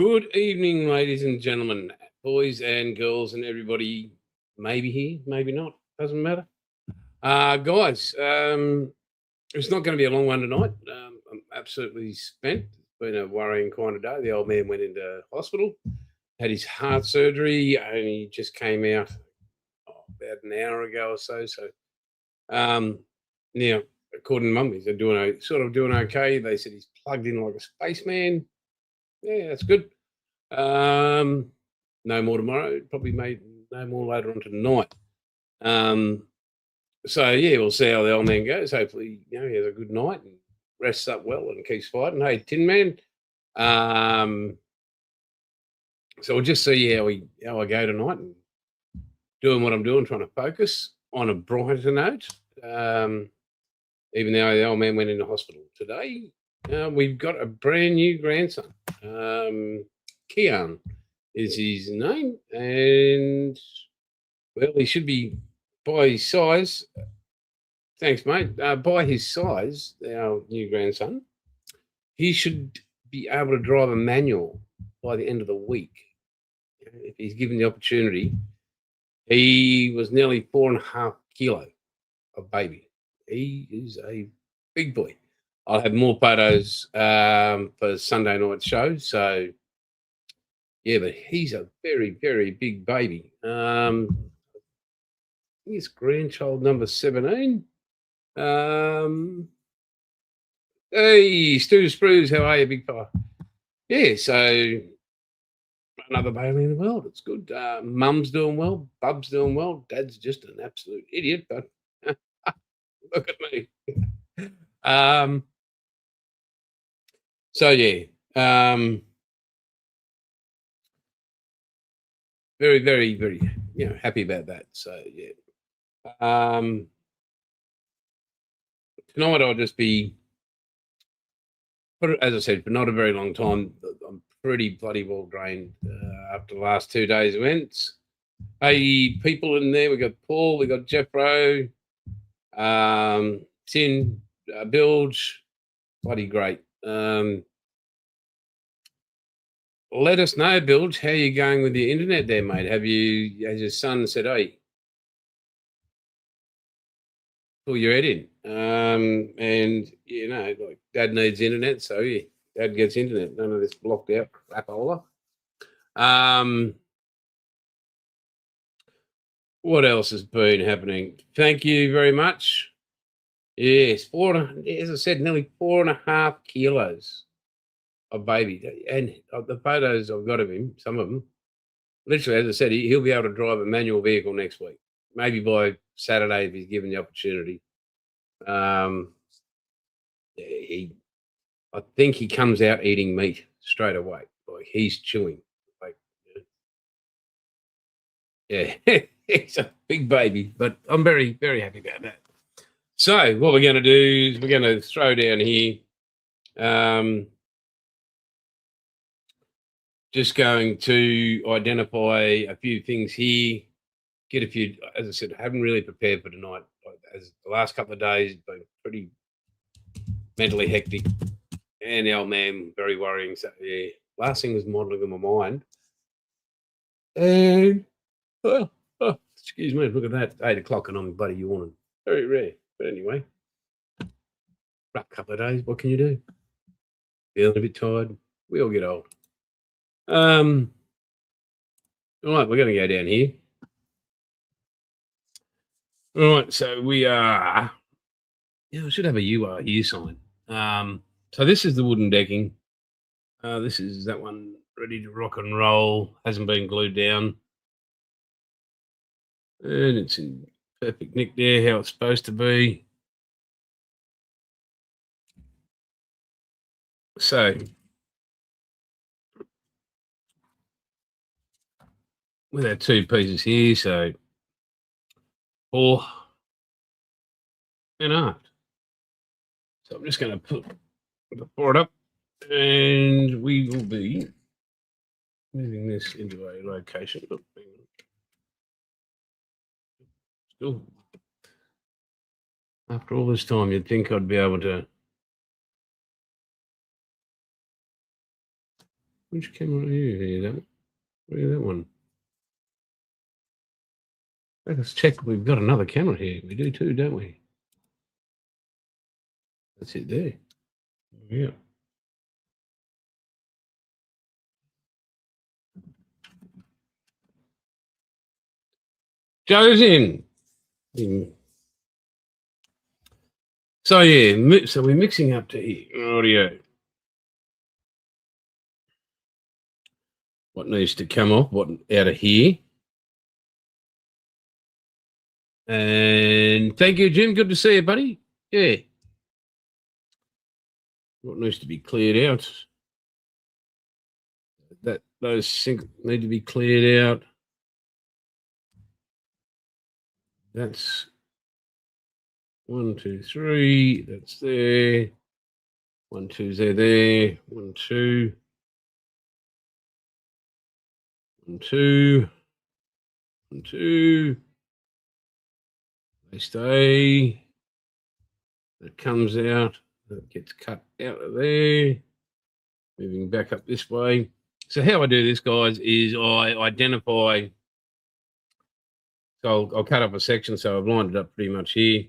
Good evening, ladies and gentlemen, boys and girls, and everybody. Maybe here, maybe not. Doesn't matter. Guys, it's not going to be a long one tonight. I'm absolutely spent. It's been a worrying kind of day. The old man went into hospital, had his heart surgery, and he just came out about an hour ago or so. Now, according to Mum, he's sort of doing okay. They said he's plugged in like a spaceman. Yeah, that's good. No more tomorrow. Probably no more later on tonight. So yeah, we'll see how the old man goes. Hopefully, he has a good night and rests up well and keeps fighting. Hey, Tin Man. So we'll just see how I go tonight and doing what I'm doing, trying to focus on a brighter note. Even though the old man went into hospital today, we've got a brand new grandson. Kean is his name, and well, he should be by his size. Thanks, mate. By his size, our new grandson, he should be able to drive a manual by the end of the week if he's given the opportunity. He was nearly 4.5 kilo of baby. He is a big boy. I'll have more photos for Sunday night show. So, yeah, but he's a very, very big baby. I think it's grandchild number 17. Hey, Stu Sprues, how are you, big fella? Yeah, so another baby in the world. It's good. Mum's doing well. Bub's doing well. Dad's just an absolute idiot, but look at me. So yeah, very, very, very, happy about that. So yeah, tonight I'll just be, as I said, for not a very long time. I'm pretty bloody well drained after the last 2 days events. Hey, people in there, we got Paul, we got Jeff Rowe, Tin, Bilge, bloody great. Let us know, Bilge, how you going with your internet there, mate? Has your son said, hey, pull your head in? And, like Dad needs internet, so yeah, Dad gets internet. None of this blocked out crapola. What else has been happening? Thank you very much. Yes, as I said, nearly 4.5 kilos of baby. And the photos I've got of him, some of them, literally, as I said, he'll be able to drive a manual vehicle next week. Maybe by Saturday if he's given the opportunity. I think he comes out eating meat straight away. Like he's chewing. Yeah, he's a big baby, but I'm very, very happy about that. So what we're going to do is we're going to throw down here. Just going to identify a few things here. Get a few, as I said, I haven't really prepared for tonight. As the last couple of days been pretty mentally hectic. And the old man, very worrying. So yeah, last thing was modelling in my mind. And excuse me, look at that, 8 o'clock and I'm bloody yawning. Very rare. But anyway, rough couple of days, what can you do? Feeling a bit tired. We all get old. All right, we're going to go down here. All right, so we are. Yeah, I should have a "You Are Here" sign. So this is the wooden decking. This is that one ready to rock and roll. Hasn't been glued down, and it's in perfect nick there, how it's supposed to be. So with our 2 pieces here, so 4 and aft. So I'm just going to put the board up, and we will be moving this into a location. Still, after all this time, you'd think I'd be able to Which camera are you here? That one? Where's that one? Let's check. We've got another camera here. We do too, don't we? That's it there. Yeah. Joe's in. So yeah, so we're mixing up to audio. What needs to come off? What out of here? And thank you, Jim. Good to see you, buddy. Yeah. What needs to be cleared out? Those sync need to be cleared out. That's 1, 2, 3. That's there. 1, 2's there. 1, 2. 1, 2. 1, 2. They stay. That comes out. That gets cut out of there. Moving back up this way. So how I do this, guys, is I identify. So I'll cut up a section. So I've lined it up pretty much here.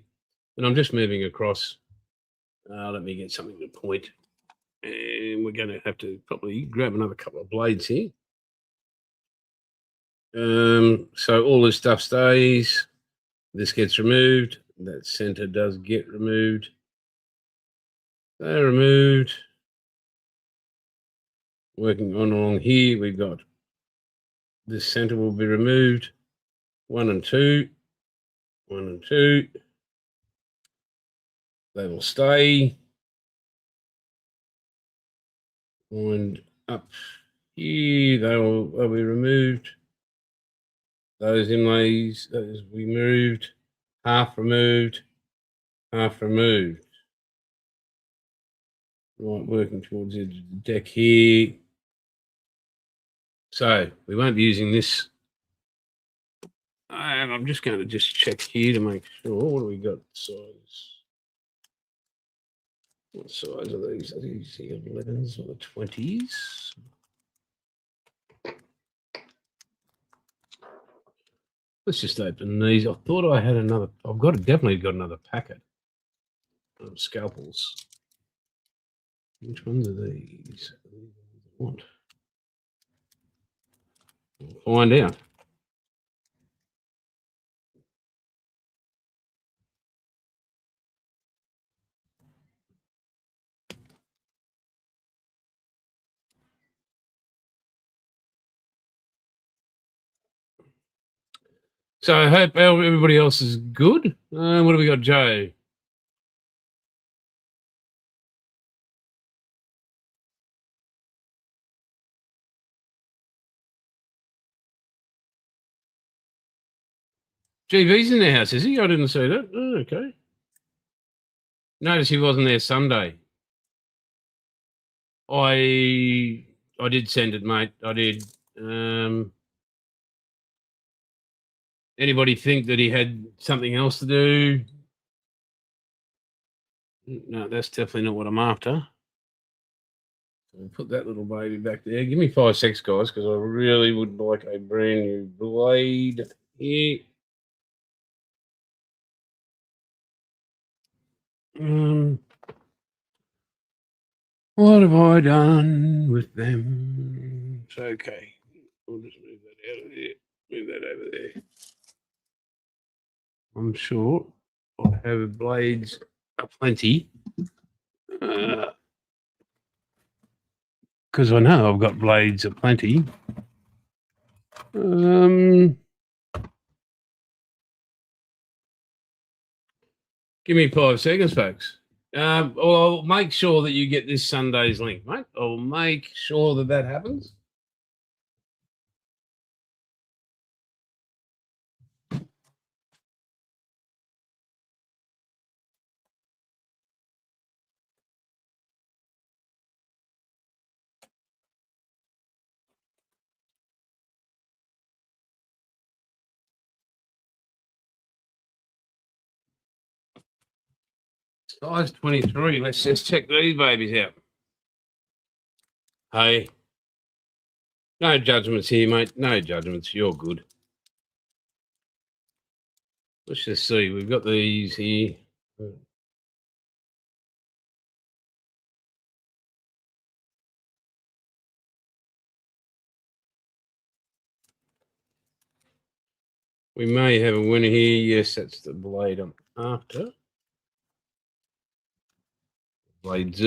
And I'm just moving across. Let me get something to point. And we're going to have to probably grab another couple of blades here. So all this stuff stays. This gets removed. That center does get removed. They're removed. Working on along here, we've got this center will be removed. 1 and 2. 1 and 2. They will stay. Wind up here, they'll be removed. Those inlays, those we moved. Half removed. Half removed. Right, working towards the deck here. So we won't be using this. And I'm just going to just check here to make sure. What do we got? Size. What size are these? Are these the 11s or the 20s? Let's just open these. I thought I had another. I've definitely got another packet of scalpels. Which ones are these? What? We'll find out. So I hope everybody else is good. What do we got, Joe? GV's in the house, is he? I didn't see that. Oh, okay. Notice he wasn't there Sunday. I did send it, mate. I did. Anybody think that he had something else to do? No, that's definitely not what I'm after. We'll put that little baby back there. Give me 5 seconds, guys, because I really would like a brand new blade here. What have I done with them? It's okay. We'll just move that out of there. Move that over there. I'm sure I have blades aplenty. Because I know I've got blades aplenty. Give me 5 seconds, folks. I'll make sure that you get this Sunday's link, mate. I'll make sure that that happens. Size 23. Let's just check these babies out. Hey, No judgments here, mate. No judgments. You're good. Let's just see. We've got these here. We may have a winner here. Yes, that's the blade I'm after. Blades.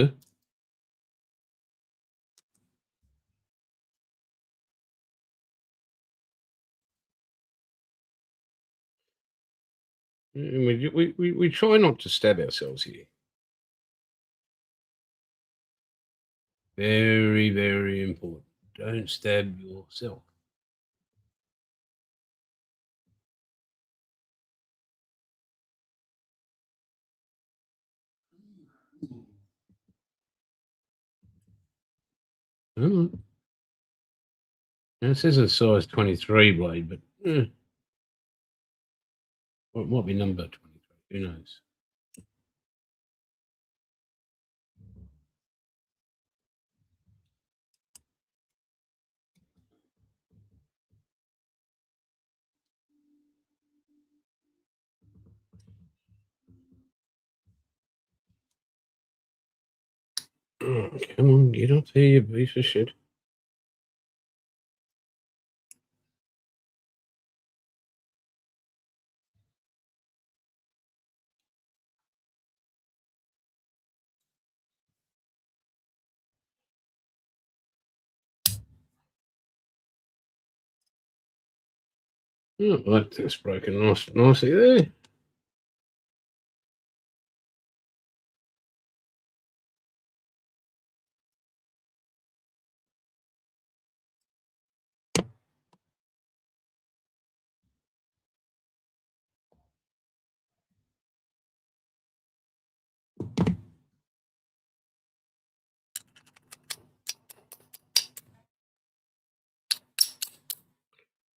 And we try not to stab ourselves here. Very, very important. Don't stab yourself. Oh. Now it says a size 23 blade, but what might be number 23? Who knows? Oh, come on, get up there, you piece of shit. Oh, that's broken nicely there.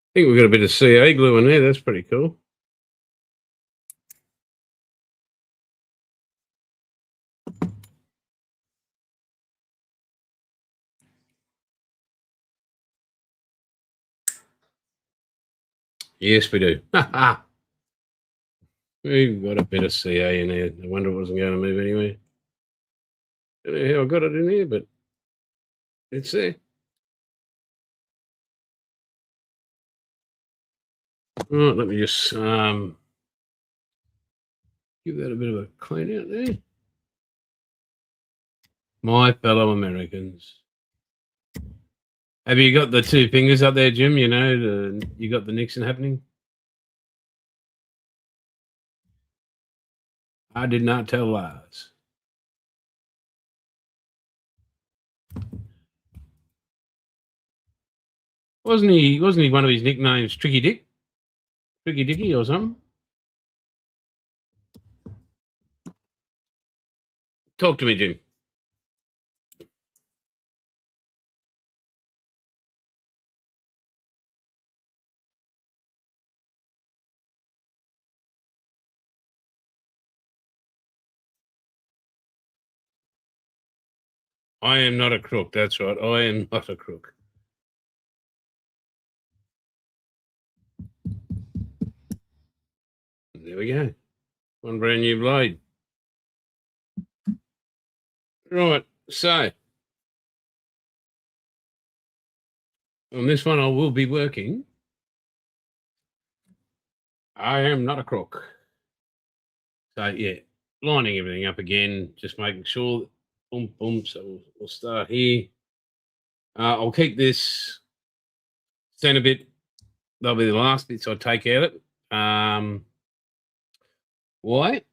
I think we've got a bit of CA glue in there. That's pretty cool. Yes, we do. We've got a bit of CA in there. I wonder it wasn't going to move anyway. I don't know how I got it in there, but it's there. Right, let me just give that a bit of a clean out there. My fellow Americans. Have you got the two fingers up there, Jim? You know, you got the Nixon happening? I did not tell lies. Wasn't he one of his nicknames Tricky Dick? Tricky Dicky or something? Talk to me, Jim. I am not a crook. That's right. I am not a crook. There we go. One brand new blade. Right. So on this one, I will be working. I am not a crook. So yeah, lining everything up again, just making sure. Boom, boom. So we'll start here. I'll keep this centre bit. That'll be the last bits I take out. Why?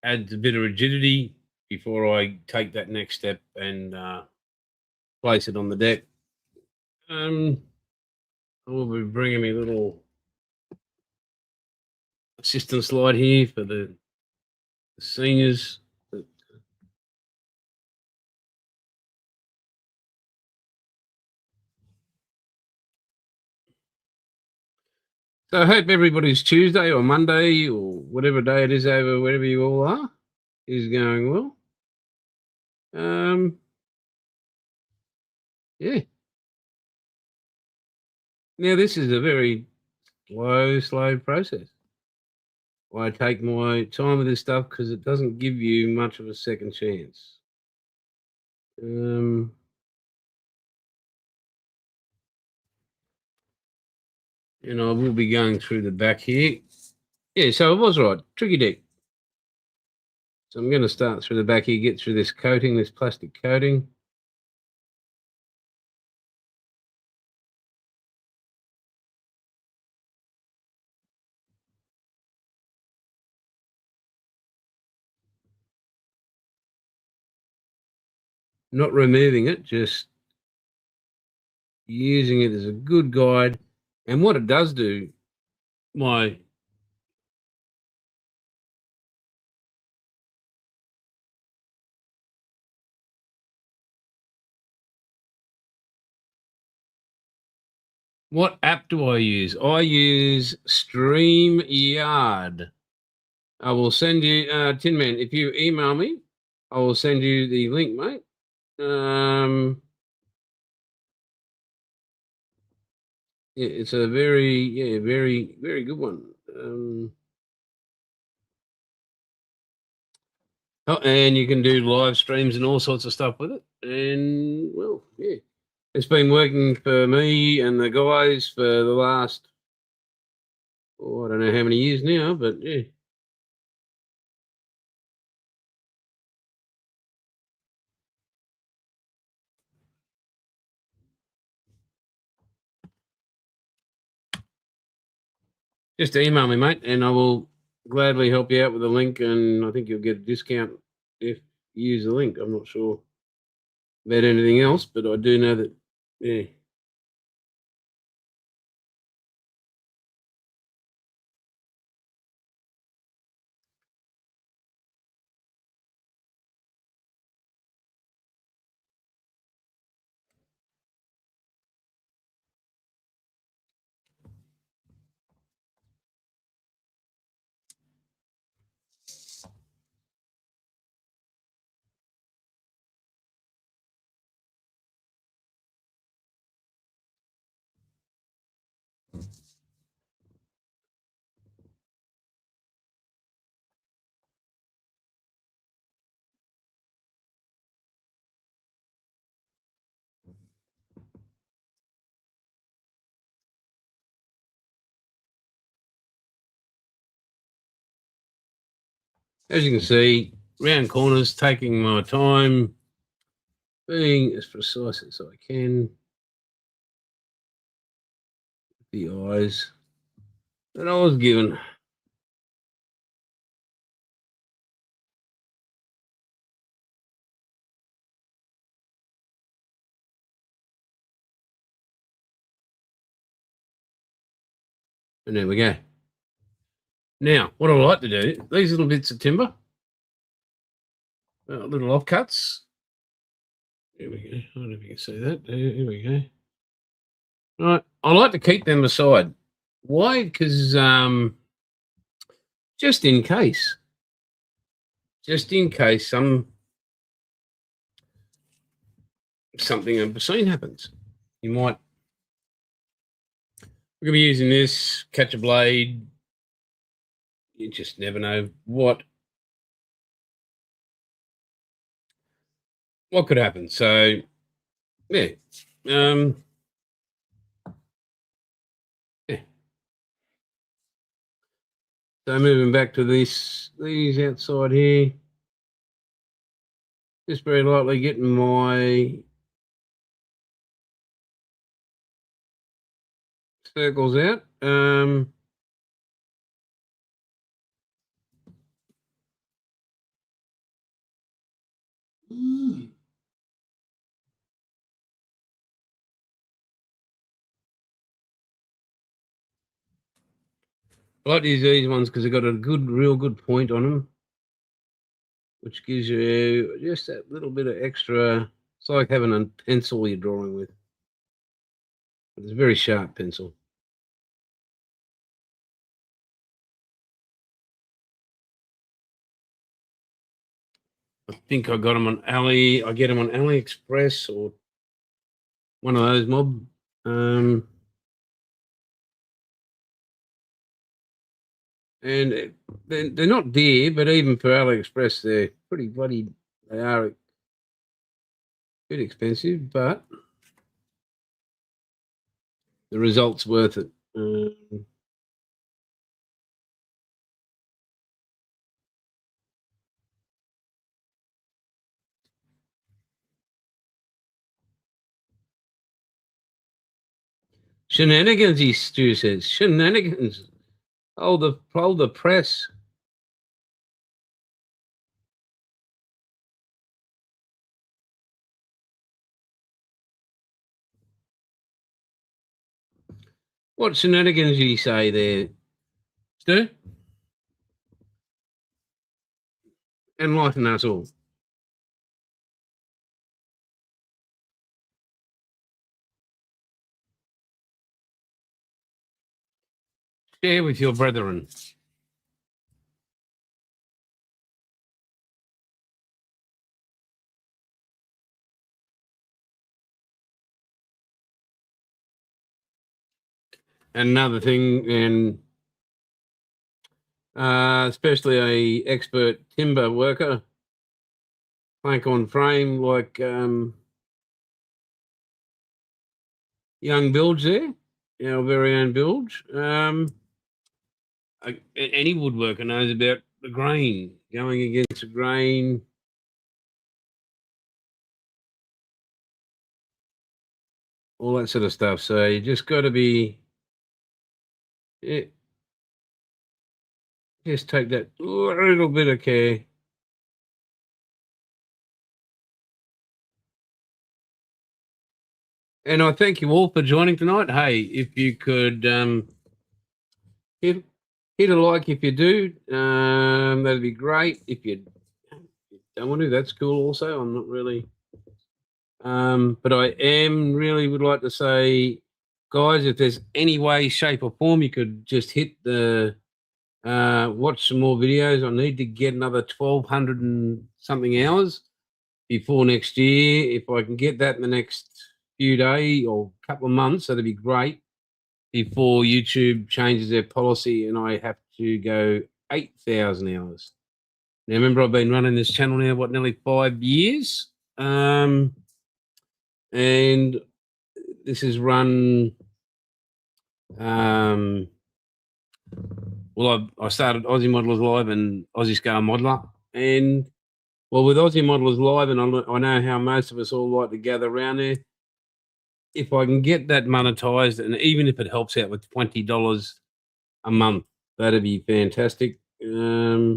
Adds a bit of rigidity before I take that next step and place it on the deck. I will be bringing me a little assistant slide here for the seniors. So I hope everybody's Tuesday or Monday or whatever day it is over wherever you all are is going well. Yeah. Now, this is a very slow process. I take my time with this stuff because it doesn't give you much of a second chance. And I will be going through the back here. Yeah, so it was right. Tricky deck. So I'm going to start through the back here, get through this coating, this plastic coating. Not removing it, just using it as a good guide. And what it does do, what app do I use? I use StreamYard. I will send you, Tin Man, if you email me, I will send you the link, mate. Yeah, it's a very, very good one. And you can do live streams and all sorts of stuff with it. And, well, yeah, it's been working for me and the guys for the last, I don't know how many years now, but yeah. Just email me, mate, and I will gladly help you out with the link. And I think you'll get a discount if you use the link. I'm not sure about anything else, but I do know that, yeah. As you can see, round corners, taking my time, being as precise as I can. The eyes that I was given. And there we go. Now, what I like to do, these little bits of timber, little offcuts. There we go. I don't know if you can see that. There we go. All right. I like to keep them aside. Why? Because just in case something unforeseen happens, you might. We're gonna be using this, catch a blade. You just never know what could happen. So, yeah. Yeah. So moving back to these outside here, just very lightly getting my circles out. I like to use these ones because they've got a real good point on them, which gives you just that little bit of extra. It's like having a pencil you're drawing with. It's a very sharp pencil. I think I got them on I get them on AliExpress or one of those mob. And they're not dear, but even for AliExpress, they're pretty bloody. They are a bit expensive, but the result's worth it. Shenanigans, he Stu says. Shenanigans. Hold the press. What shenanigans did he say there, Stu? Enlighten us all. Share with your brethren. Another thing, and especially a expert timber worker, plank on frame like young Bilge there, our very own Bilge. Any woodworker knows about the grain, going against the grain. All that sort of stuff. So you just got to be, just take that little bit of care. And I thank you all for joining tonight. Hey, if you could hit a like if you do, that'd be great. If you don't want to, that's cool also. I'm not really, but I am really would like to say, guys, if there's any way, shape, or form you could just hit the watch some more videos. I need to get another 1,200 and something hours before next year. If I can get that in the next few days or couple of months, that'd be great. Before YouTube changes their policy and I have to go 8,000 hours. Now, remember, I've been running this channel now, nearly 5 years. And this is run. Well, I started Aussie Modelers Live and Aussie Scale Modeler. And, well, with Aussie Modelers Live, and I know how most of us all like to gather around there, if I can get that monetized, and even if it helps out with $20 a month, that'd be fantastic. Yeah,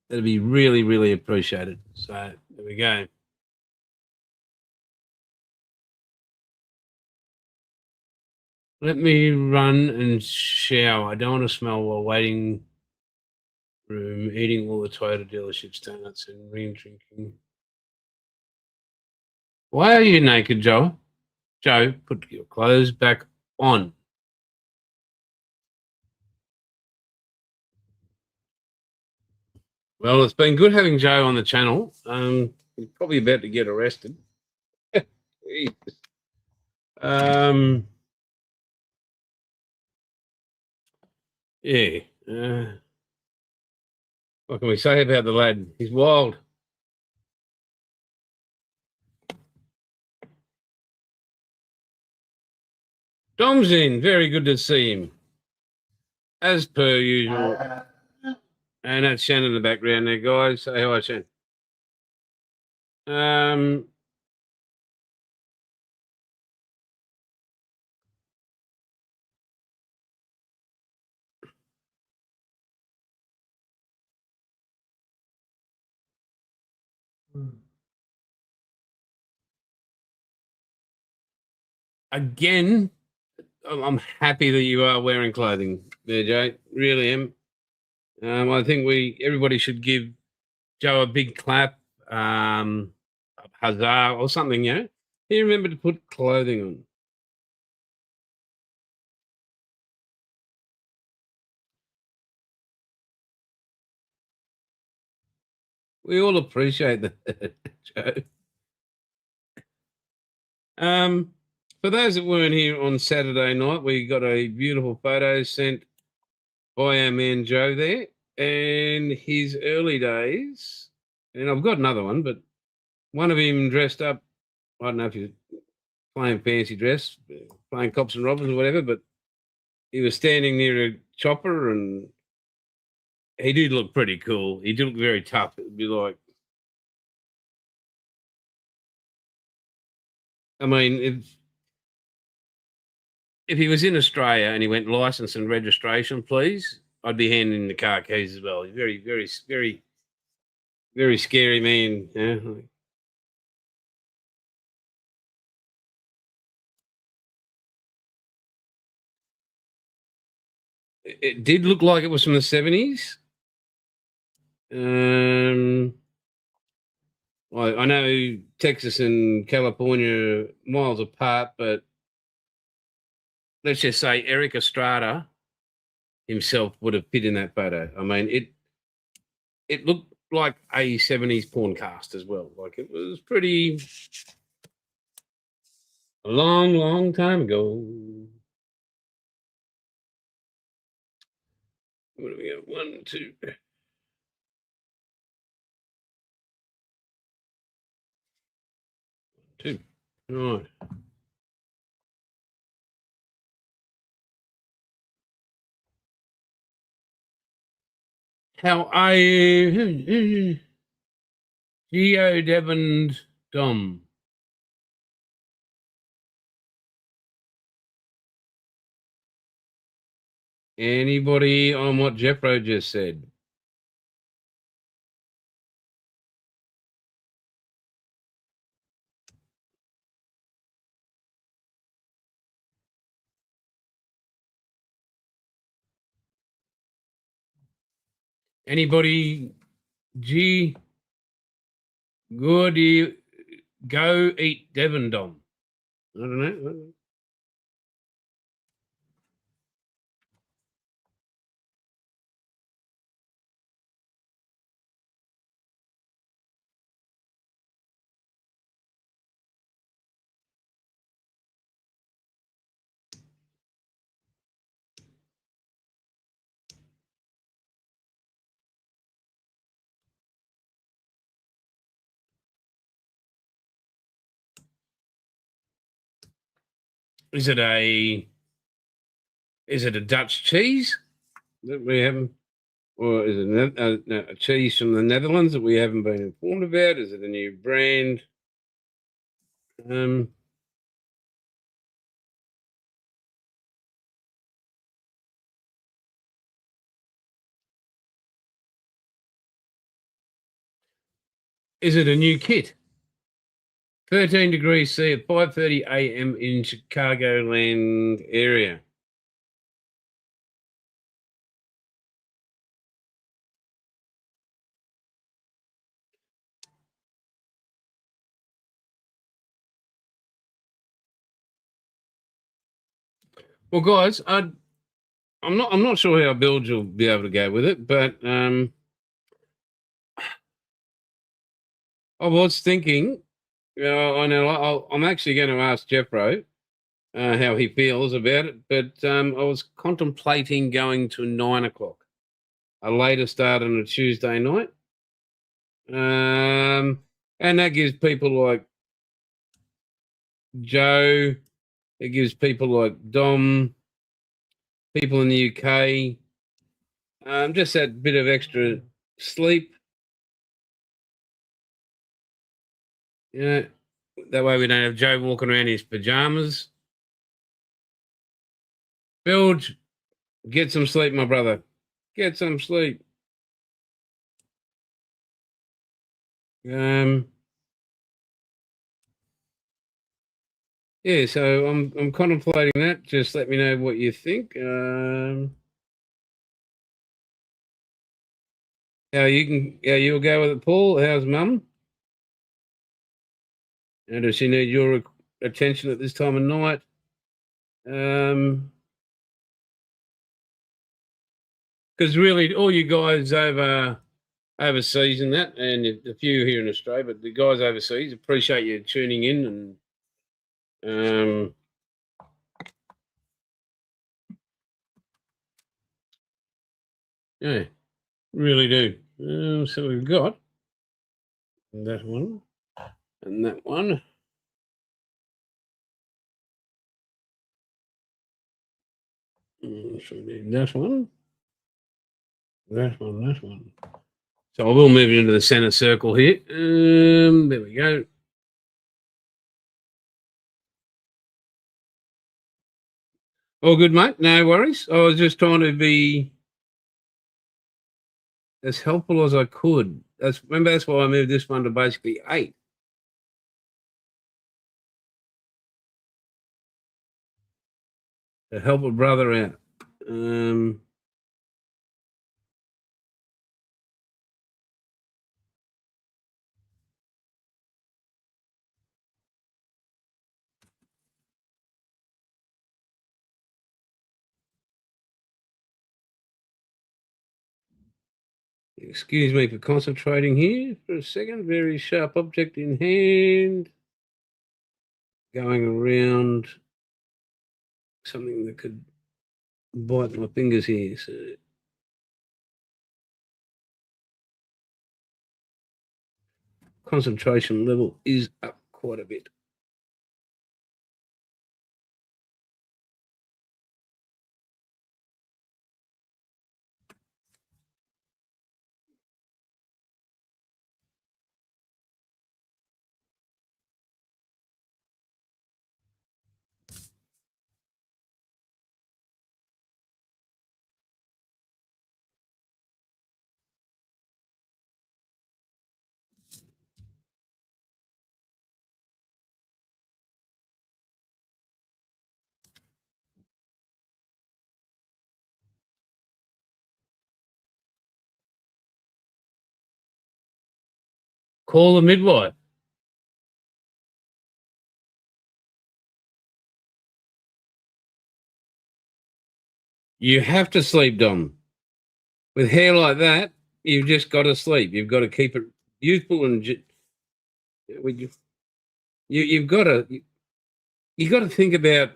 that'd be really, really appreciated. So there we go. Let me run and shower. I don't want to smell while waiting room, eating all the Toyota dealerships, donuts, and drinking. Why are you naked, Joe? Joe, put your clothes back on. Well, it's been good having Joe on the channel. He's probably about to get arrested. Yeah. What can we say about the lad? He's wild. Dom's in. Very good to see him. As per usual. And that's Shannon in the background there, guys. Say hi, Shannon. Again, I'm happy that you are wearing clothing there, Jay. Really am. I think everybody should give Joe a big clap, a huzzah or something, you know. He remembered to put clothing on. We all appreciate that, Joe. For those that weren't here on Saturday night, we got a beautiful photo sent by our man Joe there, and his early days. And I've got another one, but one of him dressed up. I don't know if he's playing fancy dress, playing cops and robbers or whatever, but he was standing near a chopper, and he did look pretty cool. He did look very tough. It'd be like, I mean, if he was in Australia and he went license and registration, please, I'd be handing him the car keys as well. He's very, very, very, very scary man. Yeah. It did look like it was from the 70s. I know Texas and California miles apart, but let's just say Eric Estrada himself would have fit in that photo. I mean, it looked like a 70s porn cast as well. Like it was pretty a long, long time ago. What do we got? 1, 2. 2. Right. How are you? Geo Devon Dom. Anybody on what Jeffro just said? Anybody? G. Good. Go eat Devon Dom. I don't know. Is it a Dutch cheese that we haven't, or is it a cheese from the Netherlands that we haven't been informed about? Is it a new brand? Um, is it a new kit? 13 degrees C at 5:30 a.m. in Chicagoland area. Well, guys, I'm not sure how Bilge will be able to go with it, but I was thinking, I know I'm actually going to ask Jeffro how he feels about it, but I was contemplating going to 9 o'clock, a later start on a Tuesday night, and that gives people like Joe, it gives people like Dom, people in the UK, just that bit of extra sleep. That way we don't have Joe walking around in his pajamas. Bilge, get some sleep, my brother. Get some sleep. Yeah, so I'm contemplating that. Just let me know what you think. You'll go with it, Paul. How's Mum? And does she need your attention at this time of night? Because really, all you guys overseas and that, and a few here in Australia, but the guys overseas appreciate you tuning in and Yeah, really do. So we've got that one and that one. So we need that one, that one, that one. So I will move it into the center circle here. There we go. All good, mate. No worries. I was just trying to be as helpful as I could. Remember, that's why I moved this one to basically 8. To help a brother out. Excuse me for concentrating here for a second. Very sharp object in hand. Going around something that could bite my fingers here. So concentration level is up quite a bit. Call the midwife. You have to sleep, Dom. With hair like that, you've just got to sleep. You've got to keep it youthful and you've got to think about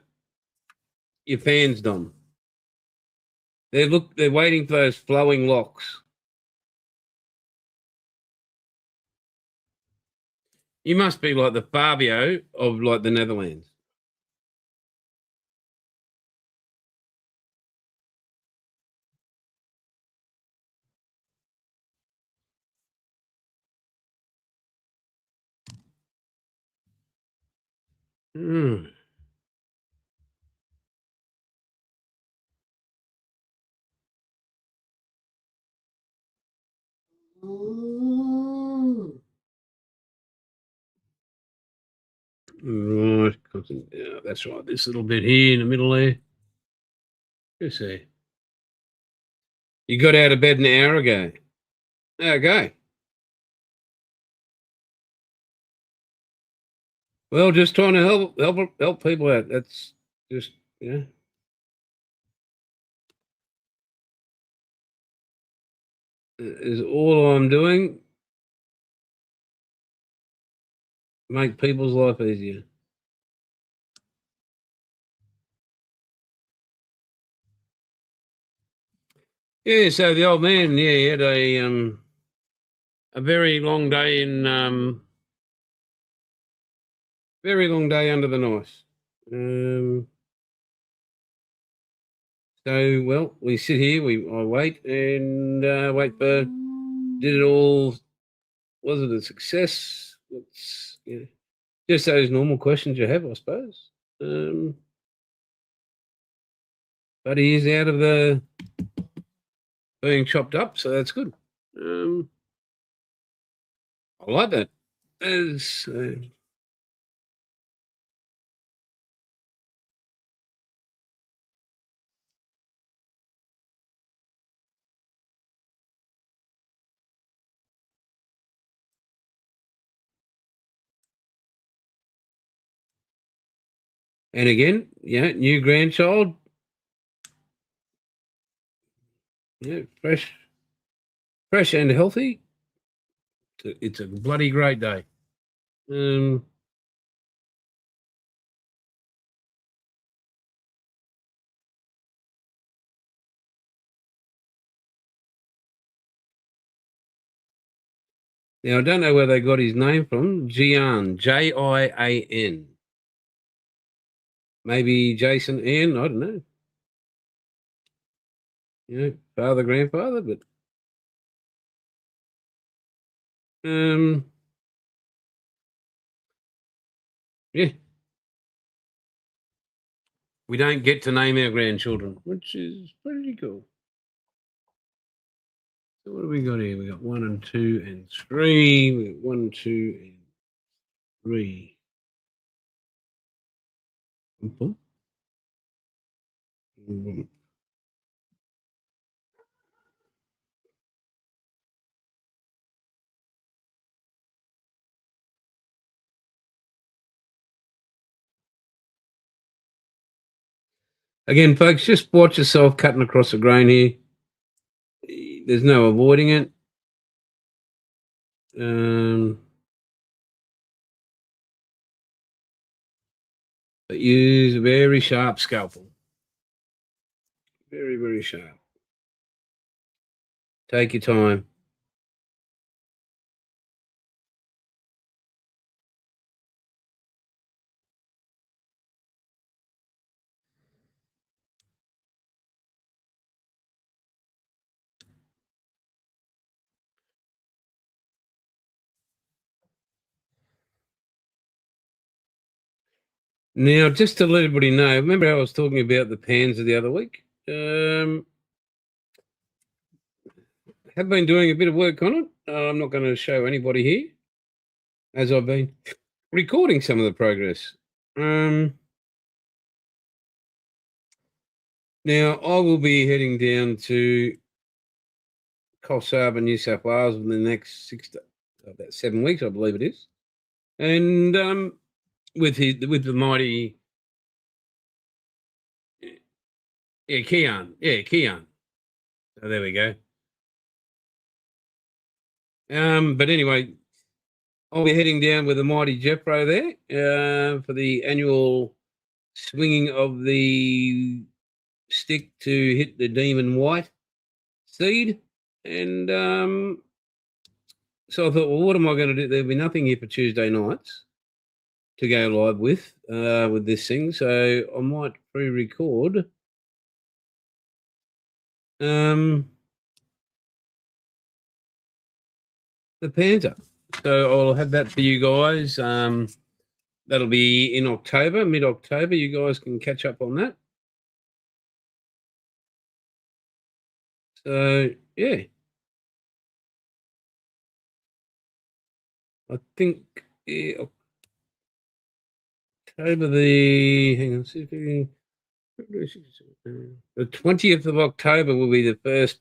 your fans, Dom. They're waiting for those flowing locks. You must be like the Fabio of like the Netherlands. Mm. Right, yeah, that's right. This little bit here in the middle there. You see, you got out of bed an hour ago. Okay. Well, just trying to help people out. That's just is all I'm doing. Make people's life easier. Yeah. So the old man, he had a very long day very long day under the knife. So well, we sit here, I wait and wait for. Did it all? Was it a success? Just those normal questions you have, I suppose. But he is out of the being chopped up, so that's good. I like that. As, and again, new grandchild. Yeah, fresh and healthy. It's a bloody great day. Now, I don't know where they got his name from. Gian, Jian. Maybe Jason Ian, I don't know. Father, grandfather, but yeah. We don't get to name our grandchildren, which is pretty cool. So what do we got here? We got 1 and 2 and 3. We got 1, 2, and 3. Again, folks, just watch yourself cutting across the grain here. There's no avoiding it. But use a very sharp scalpel. Very, very sharp. Take your time. Now, just to let everybody know, remember how I was talking about the Panzer the other week? Have been doing a bit of work on it. I'm not going to show anybody here, as I've been recording some of the progress. Now, I will be heading down to Coffs Harbour, New South Wales, in the next about 7 weeks, I believe it is, and with the mighty Kean. So there we go. But anyway, I'll be heading down with the mighty Jeffro there for the annual swinging of the stick to hit the demon white seed. And so I thought, well, what am I going to do? There'll be nothing here for Tuesday nights to go live with this thing. So I might pre-record the Panther. So I'll have that for you guys. That'll be in October, mid-October. You guys can catch up on that. So, yeah. I think October hang on, the 20th of October will be the first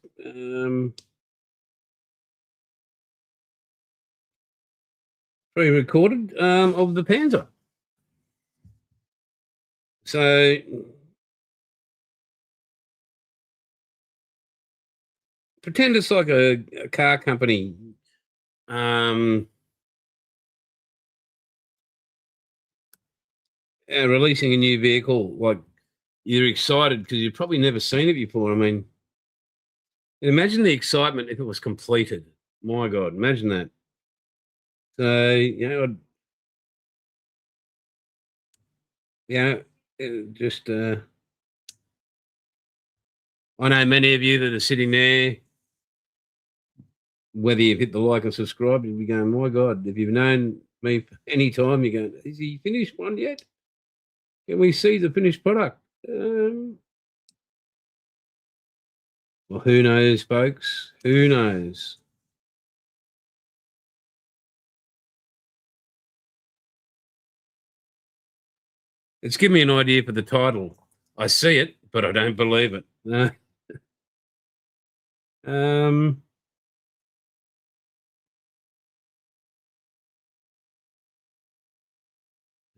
pre-recorded of the Panzer. So pretend it's like a car company releasing a new vehicle. Like, you're excited because you've probably never seen it before. I mean, imagine the excitement if it was completed. My God, imagine that. So, just I know many of you that are sitting there, whether you've hit the like and subscribe, you'll be going, my God, if you've known me for any time, you're going, is he finished one yet? Can we see the finished product? Well, who knows, folks? Who knows? It's given me an idea for the title. I see it, but I don't believe it.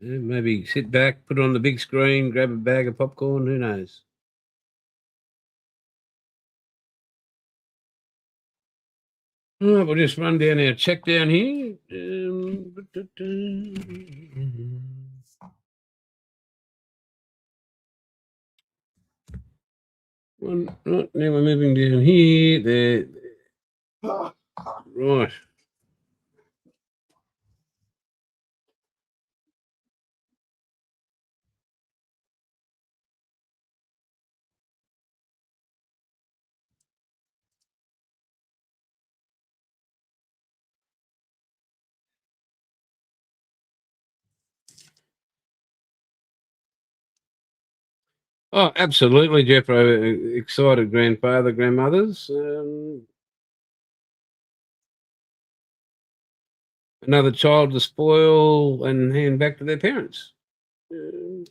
Maybe sit back, put it on the big screen, grab a bag of popcorn. Who knows? All right, we'll just run down our check down here. Right, now we're moving down here. There. Right. Oh, absolutely, Jeffro. Excited grandfather, grandmothers. Another child to spoil and hand back to their parents. Um,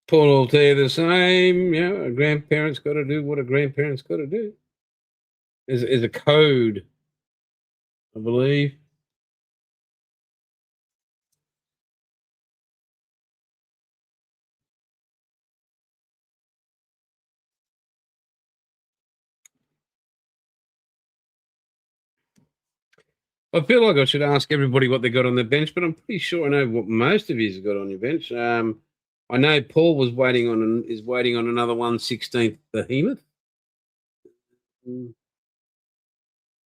Paul will tell you the same. You know, a grandparent's got to do what a grandparent's got to do. Is a code, I believe. I feel like I should ask everybody what they got on their bench, but I'm pretty sure I know what most of you's got on your bench. I know Paul was is waiting on another 1/16th behemoth. Mm,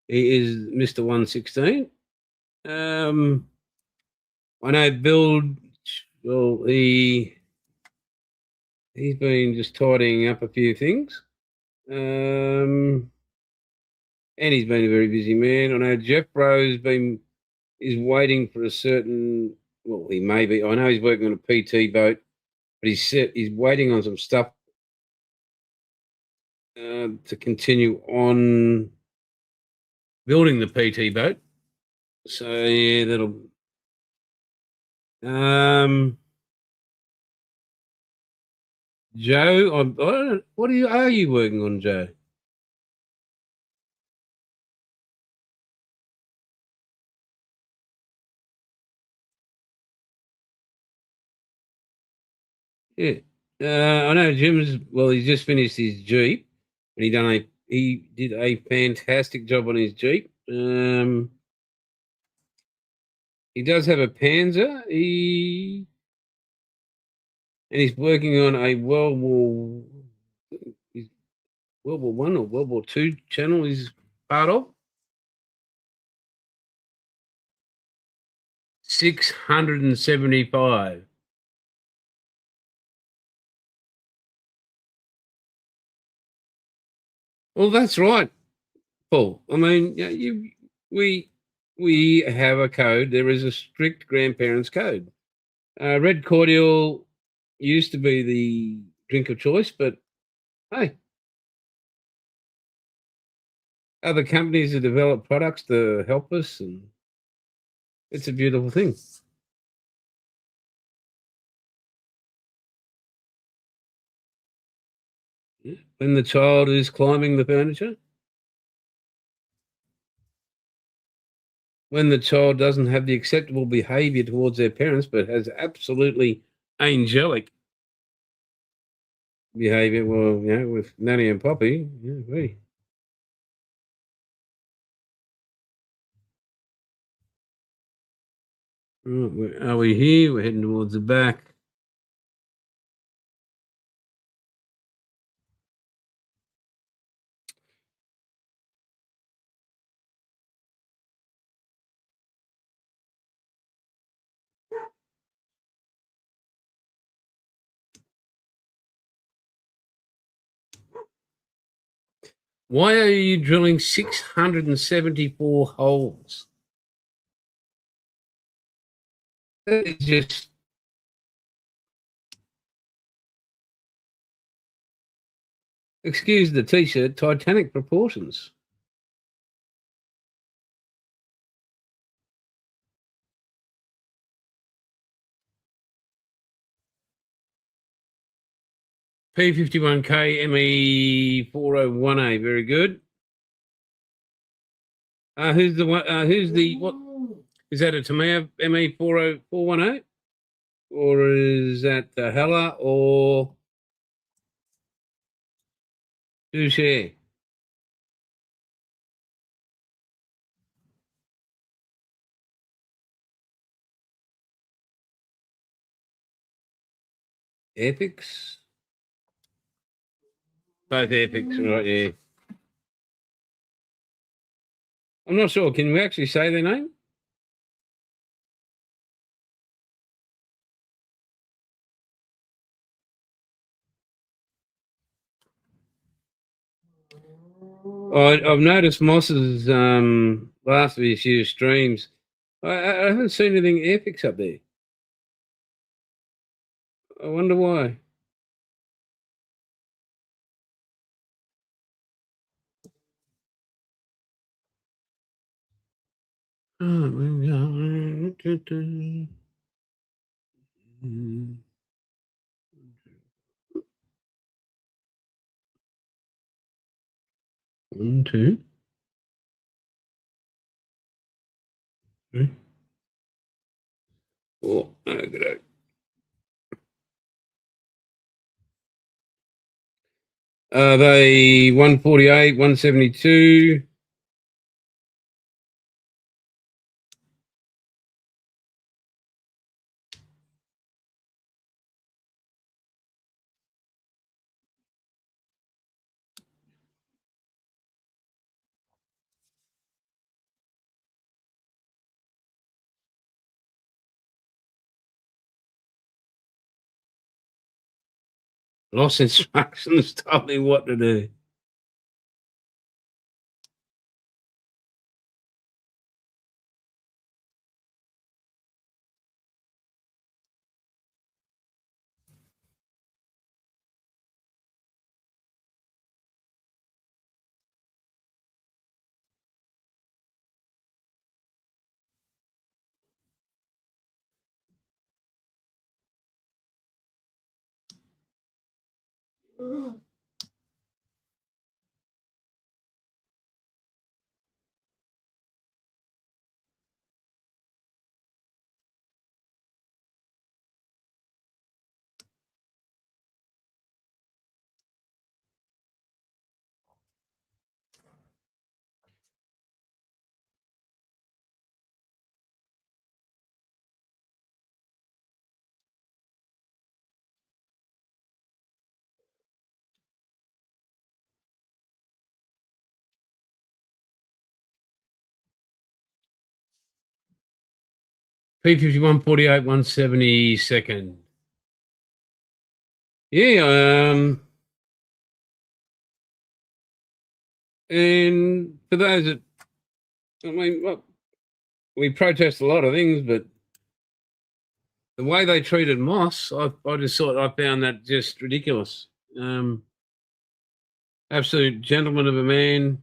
He is Mr. 116. Um, I know Build. Well, he's been just tidying up a few things. And he's been a very busy man. I know Jeff Rowe's been is waiting for a certain. Well, he may be. I know he's working on a PT boat, but he's waiting on some stuff to continue on building the PT boat. So yeah, that'll. Um, Joe, I don't, what are you working on, Joe? Yeah, I know Jim's. Well, he's just finished his Jeep, and he did a fantastic job on his Jeep. He does have a Panzer. He's working on a World War One or World War Two channel. He's part of 675. Well, that's right, Paul. I mean, yeah, we we have a code. There is a strict grandparents code. Red cordial used to be the drink of choice, but hey, other companies have developed products to help us, and it's a beautiful thing. Yeah. When the child is climbing the furniture, when the child doesn't have the acceptable behavior towards their parents, but has absolutely angelic behavior, well, you know, with Nanny and Poppy, yeah, right, where are we here? We're heading towards the back. Why are you drilling 674 holes? That is just, excuse the t shirt, Titanic proportions. P51K ME401A, very good. Who's the one? Who's the what? Is that a Tamiya ME40410? Or is that the Hella or Douche? Epics? Both Epics, right? Yeah. I'm not sure. Can we actually say their name? I've noticed Moss's last of his few streams. I haven't seen anything epics up there. I wonder why. One, two, three. Oh, okay. They 148, 172. Lost instructions, told me what to do. P50 148, 172nd. Yeah, and for those that, I mean, well, we protest a lot of things, but the way they treated Moss, I just thought I found that just ridiculous. Absolute gentleman of a man.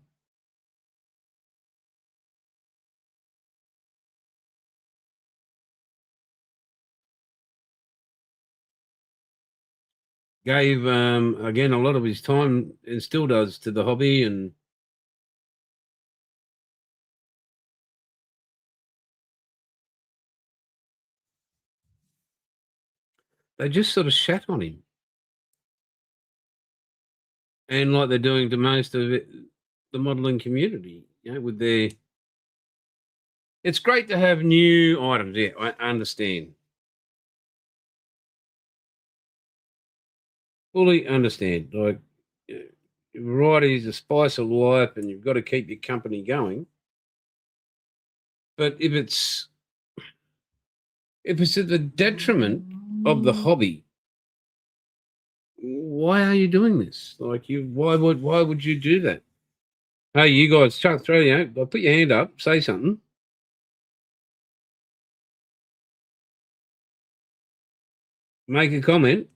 Gave again a lot of his time and still does to the hobby, and they just sort of shat on him, and like they're doing to most of it, the modelling community, you know, with their. It's great to have new items. Yeah, I understand. Fully understand. Like, variety is the spice of life, and you've got to keep your company going. But if it's at the detriment of the hobby, why are you doing this? Like, why would you do that? Hey, you guys, Chuck, throw you know, put your hand up, say something, make a comment.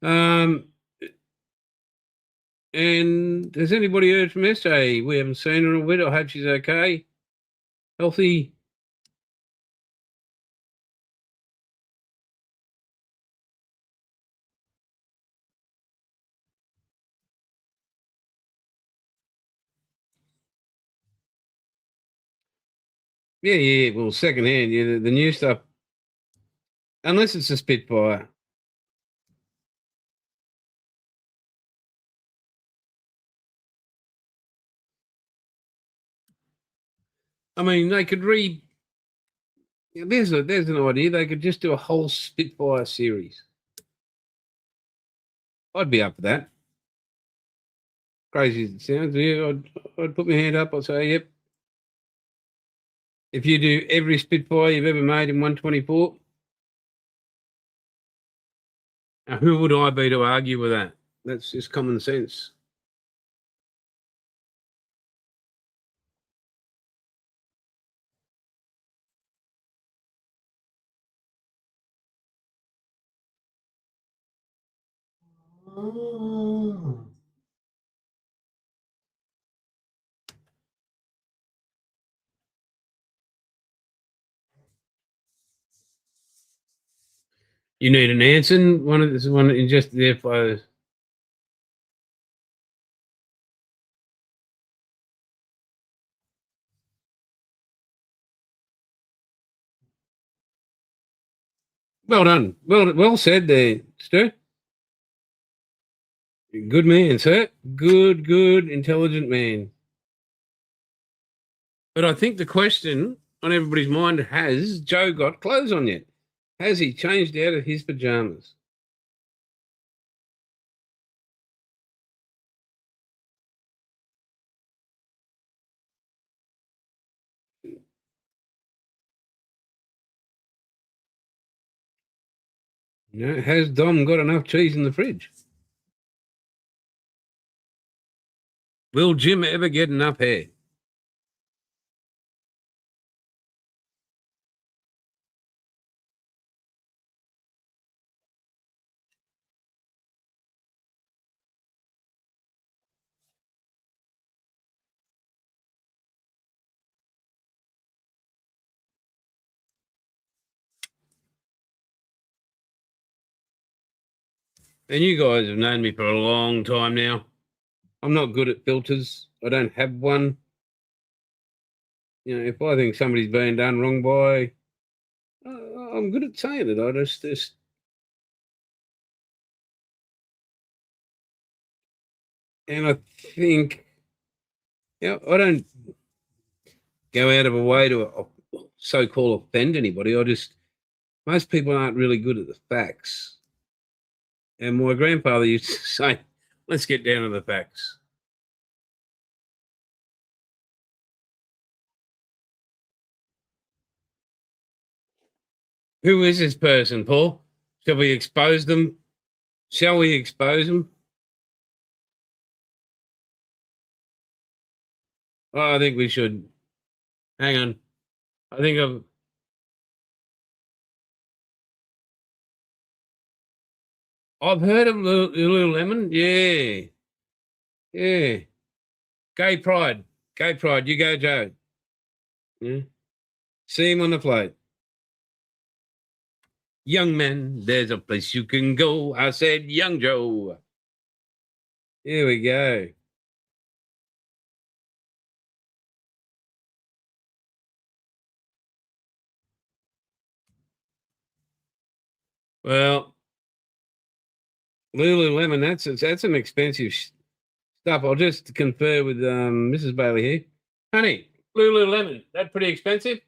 Um, and has anybody heard from SA? We haven't seen her in a bit. I hope she's okay, healthy. Yeah. Well, secondhand, yeah, the new stuff, unless it's a Spitfire. I mean, they could there's an idea. They could just do a whole Spitfire series. I'd be up for that. Crazy as it sounds, yeah, I'd put my hand up. I'd say, yep. If you do every Spitfire you've ever made in 124, now who would I be to argue with that? That's just common sense. Oh. You need an Anson, one of this one in just there for. Well done. Well said there, Stu. Good man, sir. Good, intelligent man. But I think the question on everybody's mind, has Joe got clothes on yet? Has he changed out of his pajamas? Has Dom got enough cheese in the fridge? Will Jim ever get enough hair? And you guys have known me for a long time now. I'm not good at filters. I don't have one. If I think somebody's been done wrong by, I'm good at saying it. I just and I think, I don't go out of a way to so-called offend anybody. Most people aren't really good at the facts. And my grandfather used to say, let's get down to the facts. Who is this person, Paul? Shall we expose them? Shall we expose them? Oh, I think we should. Hang on. I think I've heard of Lululemon. Yeah. Yeah. Gay pride. Gay pride. You go, Joe. Yeah. See him on the flight. Young man, there's a place you can go. I said, young Joe. Here we go. Well, Lululemon, that's some expensive stuff. I'll just confer with Mrs. Bailey here. Honey, Lululemon, that pretty expensive?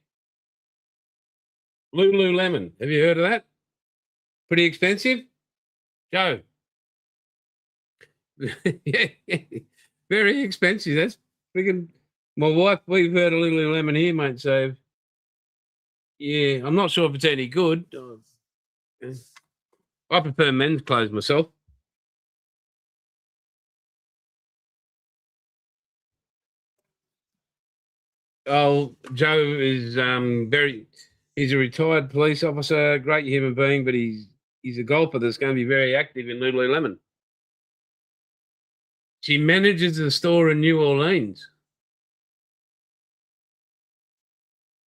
Lululemon, have you heard of that? Pretty expensive? Joe. Yeah, very expensive. That's freaking. My wife, we've heard of Lululemon here, mate. So, yeah, I'm not sure if it's any good. I prefer men's clothes myself. Oh, Joe is he's a retired police officer, great human being, but he's a golfer that's going to be very active in Lululemon. She manages a store in New Orleans.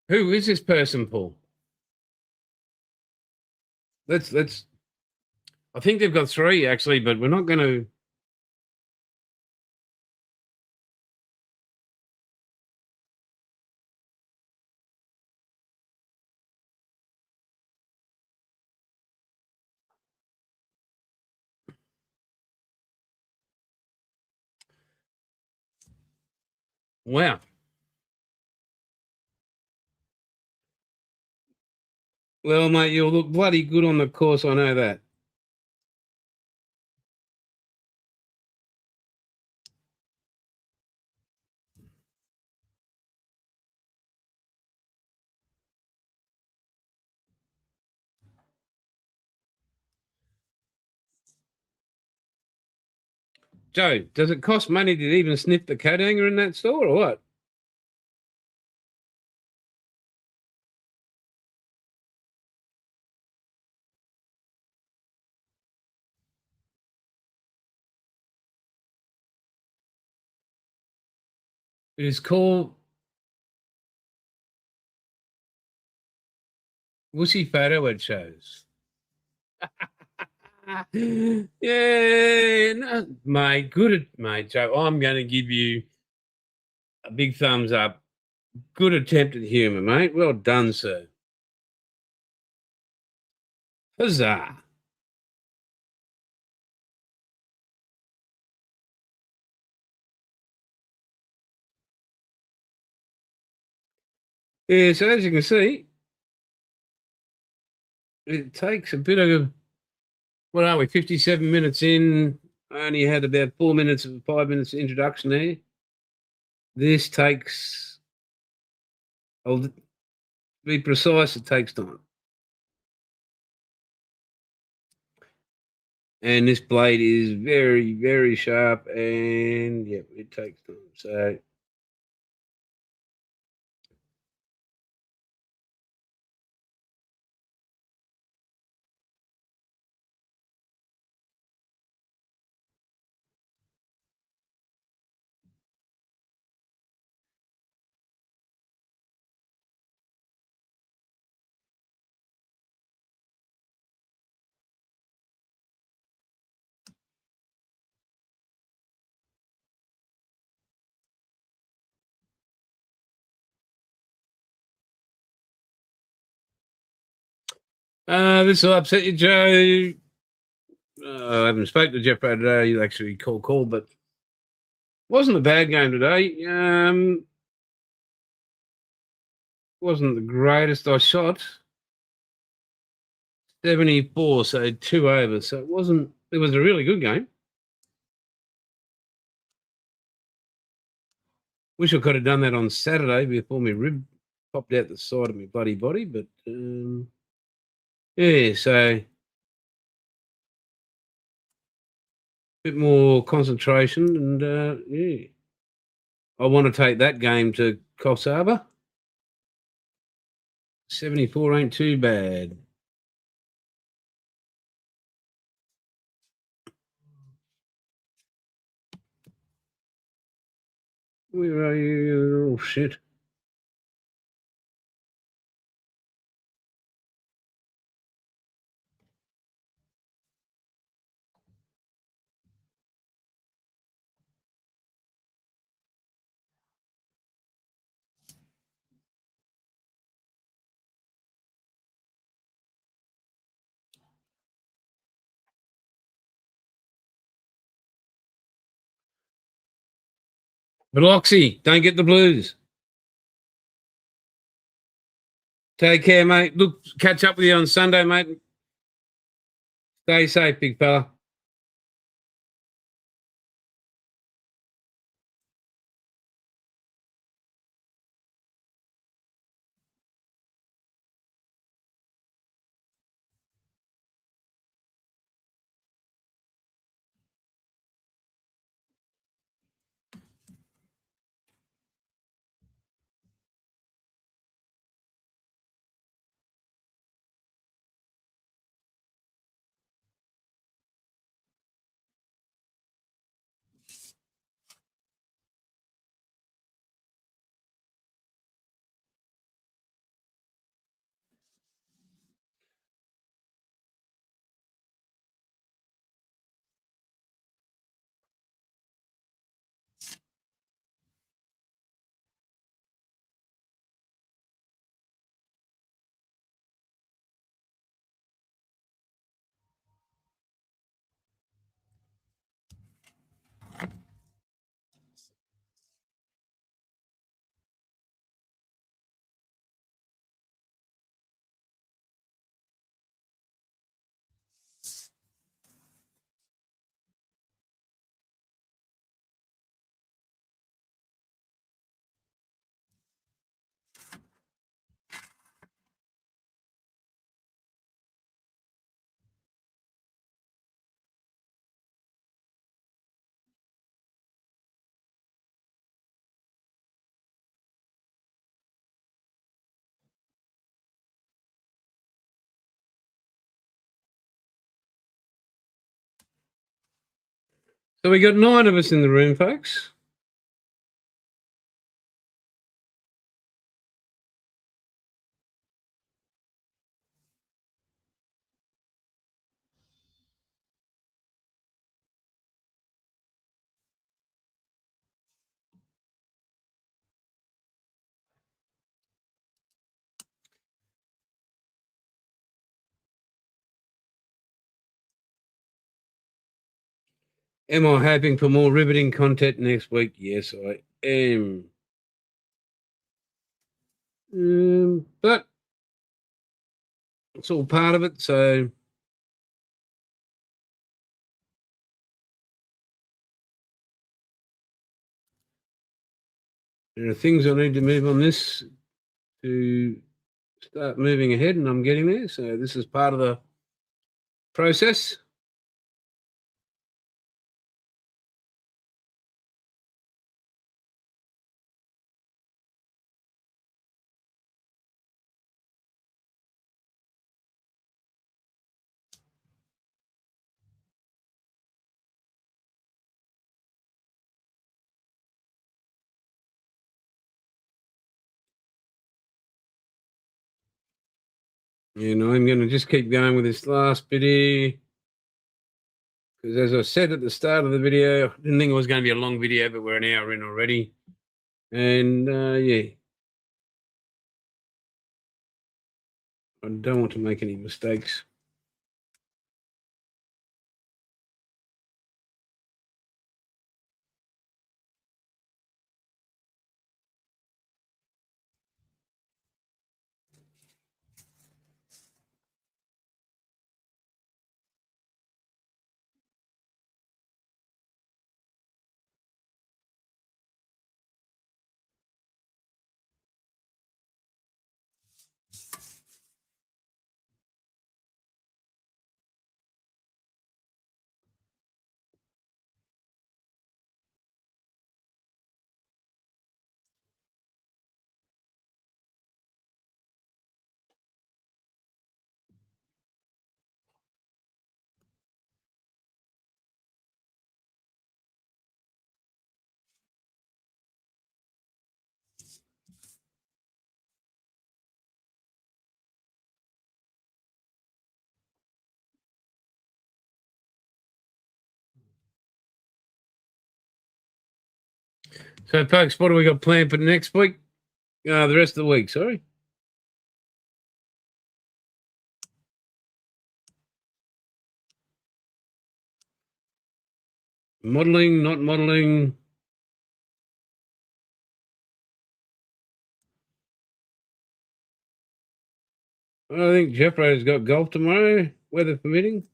Who is this person, Paul? Let's. I think they've got three actually, but we're not going to. Wow. Well, mate, you'll look bloody good on the course. I know that. Joe, does it cost money to even sniff the coat hanger in that store or what? It is called Wussy Photo It shows. Yeah, no, mate, mate, Joe. I'm going to give you a big thumbs up. Good attempt at humour, mate. Well done, sir. Huzzah. Yeah, so as you can see, it takes a bit of, what are we, 57 minutes in. I only had about 4 minutes of 5 minutes introduction there. This takes, I'll be precise, it takes time. And this blade is very, very sharp, and yeah, it takes time. So this will upset you, Joe. I haven't spoken to Jeff today. He actually called, but wasn't a bad game today. Wasn't the greatest. I shot 74, so 2 overs. So it wasn't. It was a really good game. Wish I could have done that on Saturday before my rib popped out the side of my bloody body. But yeah, so a bit more concentration, and yeah, I want to take that game to Coffs Harbour. 74 ain't too bad. Where are you? Oh shit. Biloxi, don't get the blues. Take care, mate. Look, catch up with you on Sunday, mate. Stay safe, big fella. So we got 9 of us in the room, folks. Am I hoping for more riveting content next week? Yes, I am. But it's all part of it, so there are things I need to move on this to start moving ahead, and I'm getting there. So this is part of the process. And I'm going to just keep going with this last bit here. Because as I said at the start of the video, I didn't think it was going to be a long video, but we're an hour in already. And yeah, I don't want to make any mistakes. So, folks, what do we got planned for next week? The rest of the week, sorry. Modelling, not modelling. I think Jeffro's got golf tomorrow, weather permitting.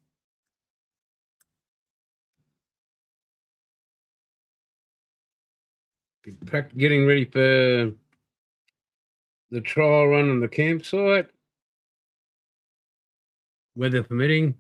Getting ready for the trial run on the campsite, weather permitting.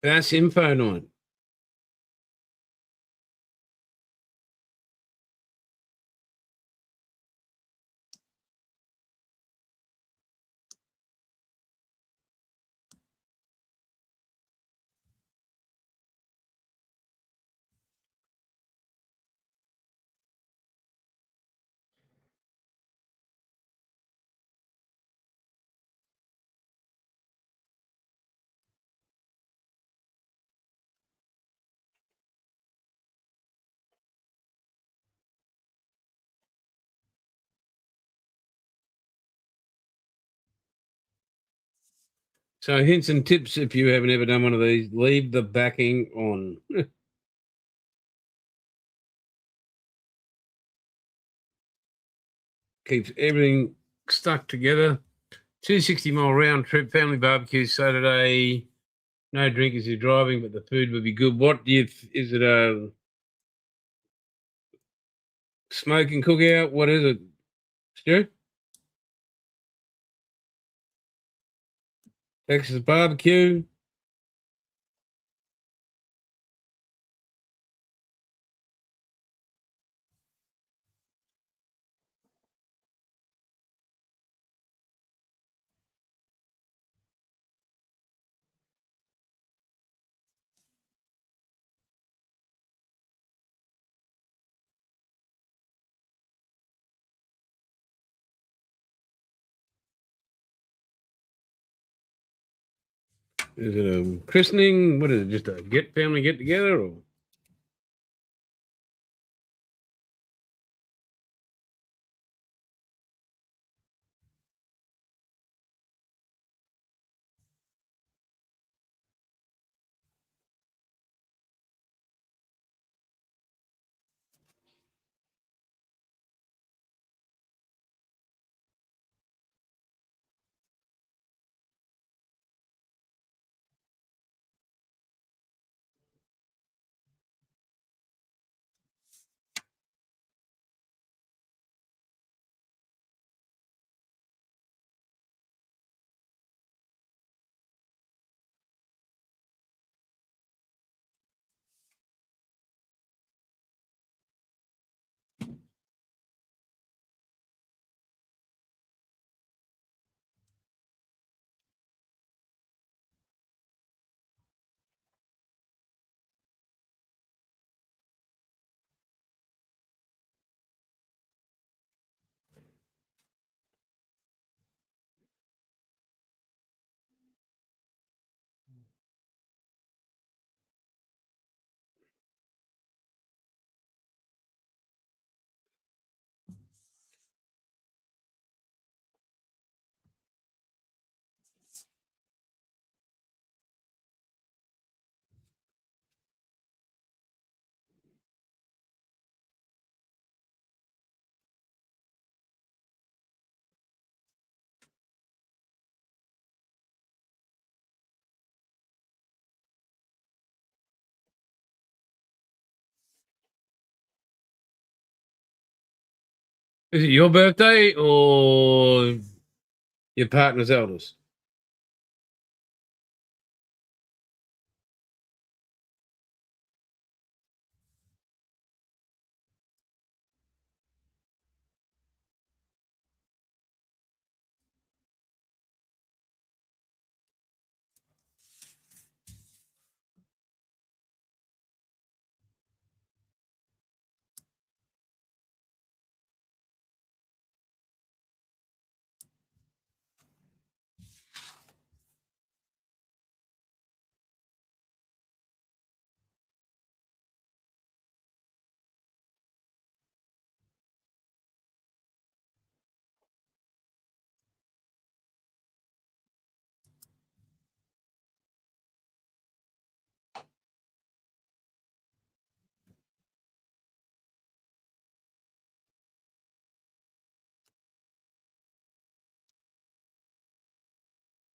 That's info night. So hints and tips if you haven't ever done one of these, leave the backing on. Keeps everything stuck together. 260-mile round trip, family barbecue Saturday. No drink as you're driving, but the food would be good. What do you, is it a smoke and cook out? What is it, Stu? Texas barbecue. Is it a christening? What is it? Just a family get together, or is it your birthday or your partner's eldest?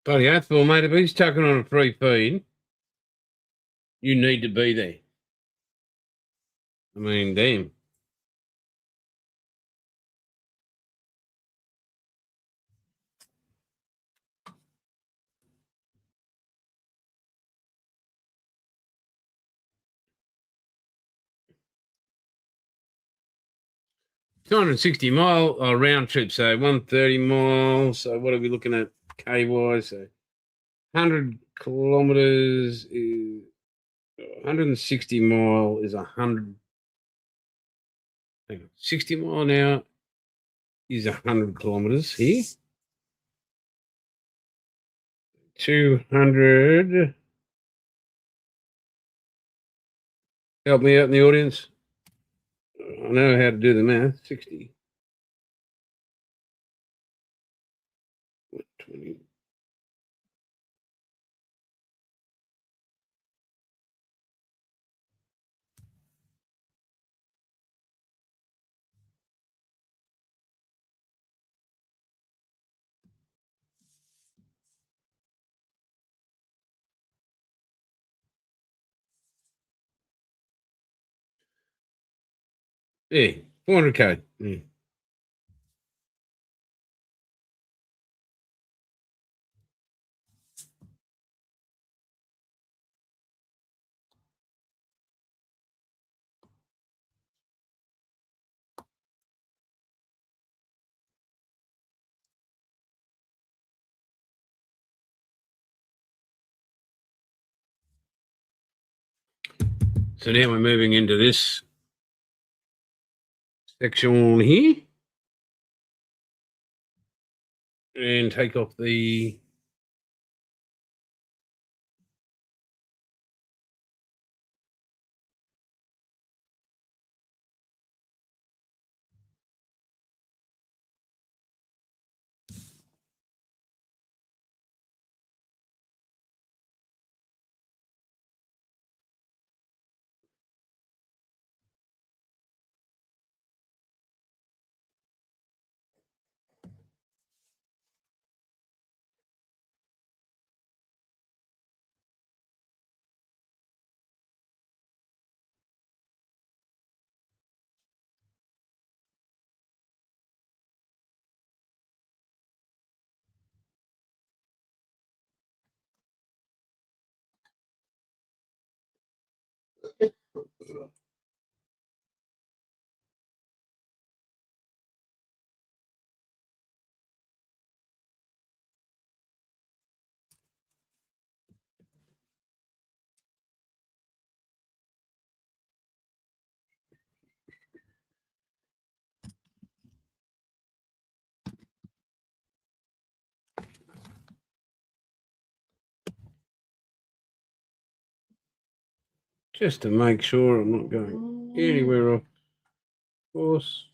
28th, well, mate, if he's chucking on a free feed, you need to be there. I mean, damn. $260-mile round trip, so 130 miles. So what are we looking at K wise? So 100 kilometers is 160 mile is 100. 60 mile an hour is 100 kilometers here. 200. Help me out in the audience. I know how to do the math. 60. 20. Yeah, 400k. Yeah. So now we're moving into this section here and take off the just to make sure I'm not going anywhere off course.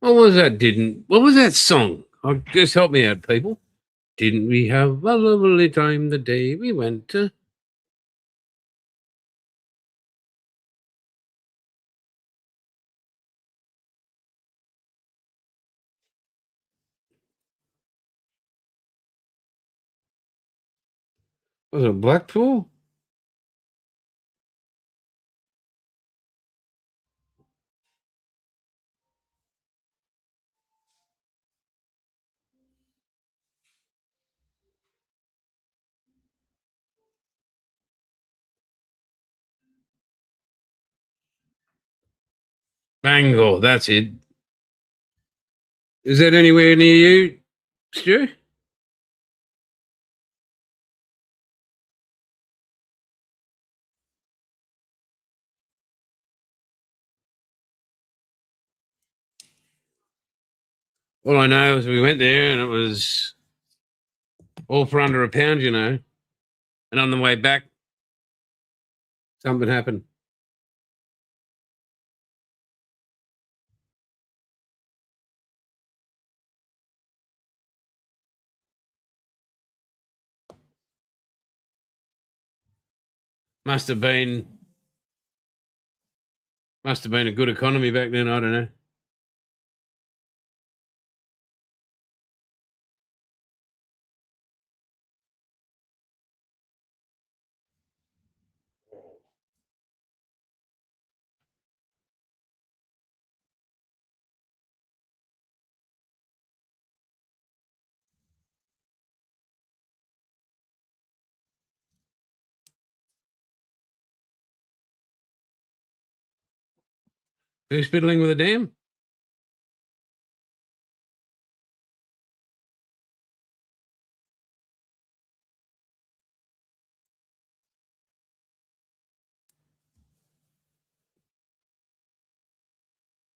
What was that? What was that song? Oh, just help me out, people. Didn't we have a lovely time the day we went to? Was it Blackpool? Bangor, that's it. Is that anywhere near you, Stu? All I know is we went there and it was all for under a pound, you know. And on the way back, something happened. Must have been a good economy back then. I don't know. Who's fiddling with a dam?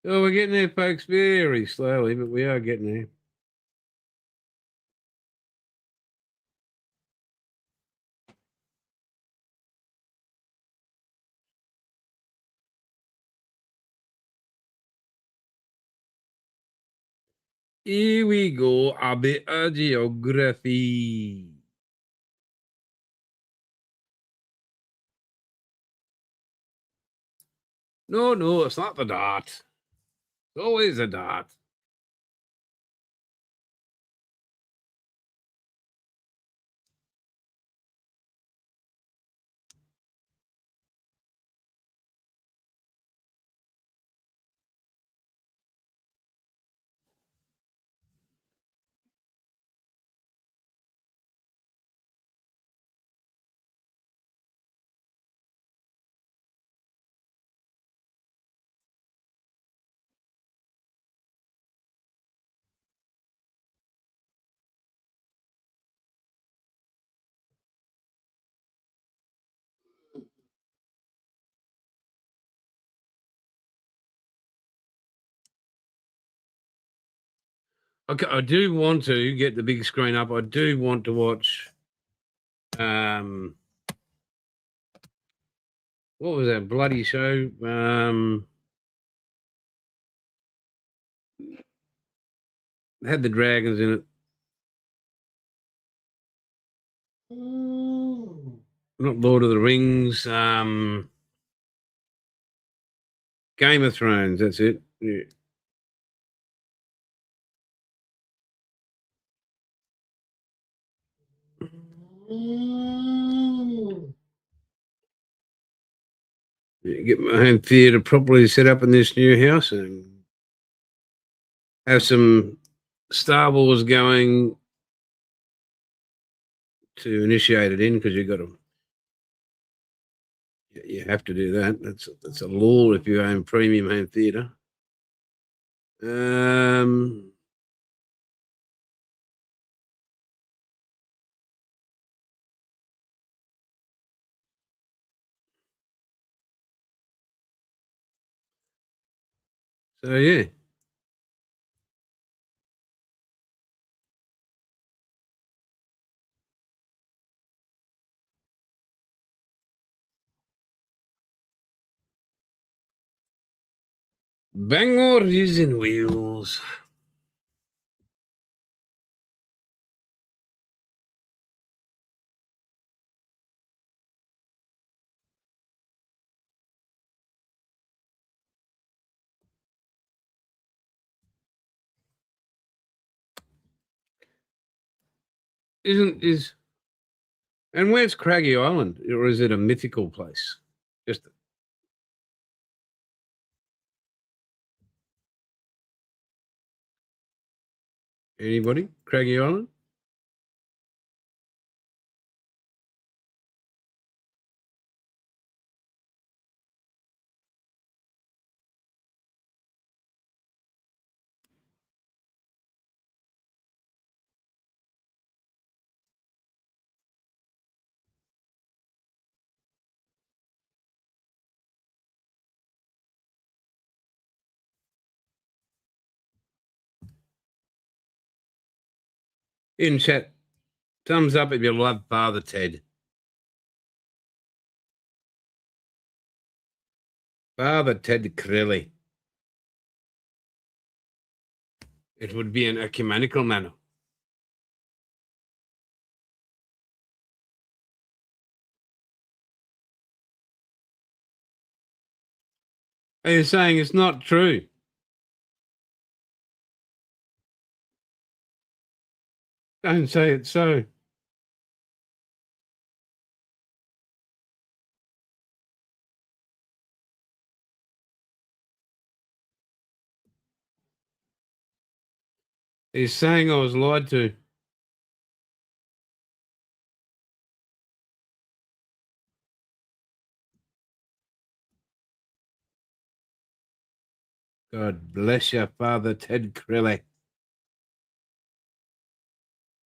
Oh, we're getting there, folks, very slowly, but we are getting there. Here we go. A bit of geography. No, it's not the dot. It's always a dot. Okay, I do want to get the big screen up. I do want to watch. What was that bloody show? Had the dragons in it. Not Lord of the Rings. Game of Thrones. That's it. Yeah. Get my home theatre properly set up in this new house and have some Star Wars going to initiate it in because you have to do that. That's a law if you own premium home theatre. So yeah. Bangor is in Wales. And where's Craggy Island? Or is it a mythical place? Just anybody? Craggy Island? In chat, thumbs up if you love Father Ted. Father Ted Crilley. It would be an ecumenical manner. Are you saying it's not true? Don't say it's so. He's saying I was lied to. God bless your father, Ted Crilley.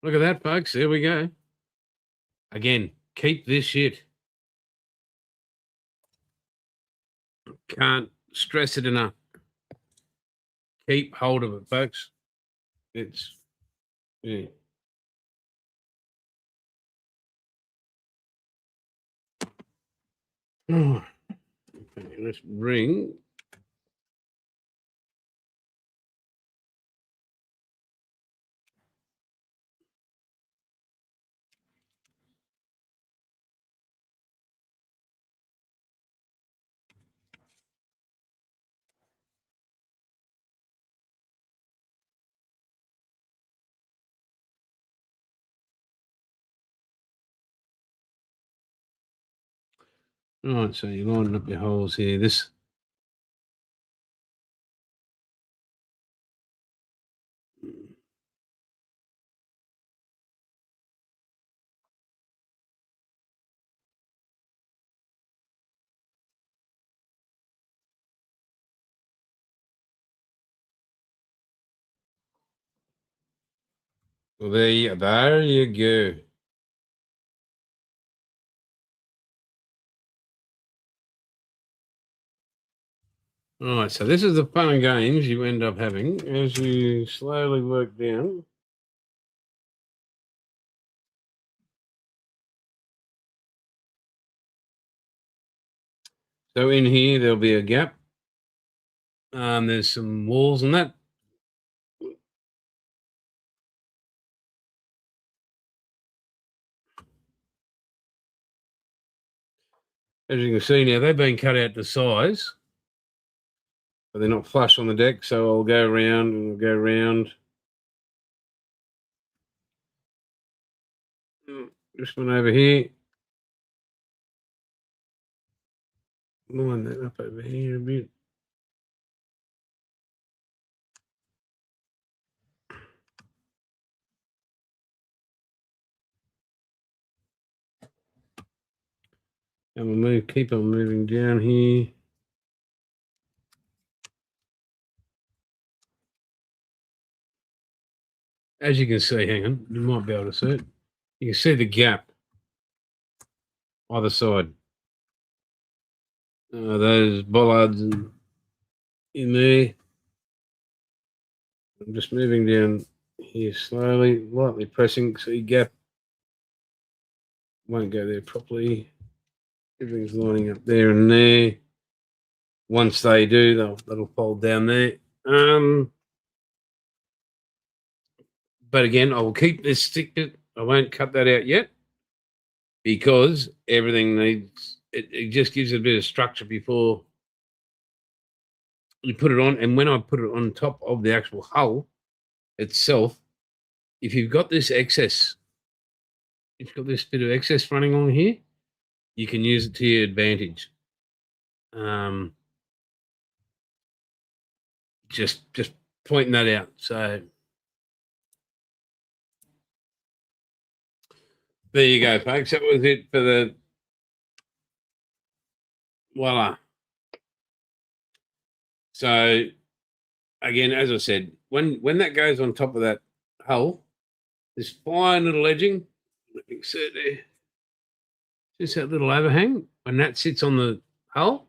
Look at that, folks. There we go. Again, keep this shit. Can't stress it enough. Keep hold of it, folks. It's, yeah. Oh, okay, let's ring. All right, so you're lining up your holes here. This. Well, there you go. All right, so this is the fun and games you end up having as you slowly work down. So in here, there'll be a gap. There's some walls and that. As you can see now, they've been cut out to size, but they're not flush on the deck. So I'll go around and we'll go around. This one over here. Line that up over here a bit. And we'll keep on moving down here. As you can see, hang on, you might be able to see it. You can see the gap either side. Those bollards in there. I'm just moving down here slowly, lightly pressing. See, gap won't go there properly. Everything's lining up there and there. Once they do, that'll fold down there. But again, I will keep this stick. I won't cut that out yet because everything needs. It just gives it a bit of structure before you put it on. And when I put it on top of the actual hull itself, if you've got this excess, if you've got this bit of excess running on here, you can use it to your advantage. Just pointing that out. So there you go, folks. That was it for the voila. So again, as I said, when that goes on top of that hull, this fine little edging, let me insert there, just that little overhang. When that sits on the hull,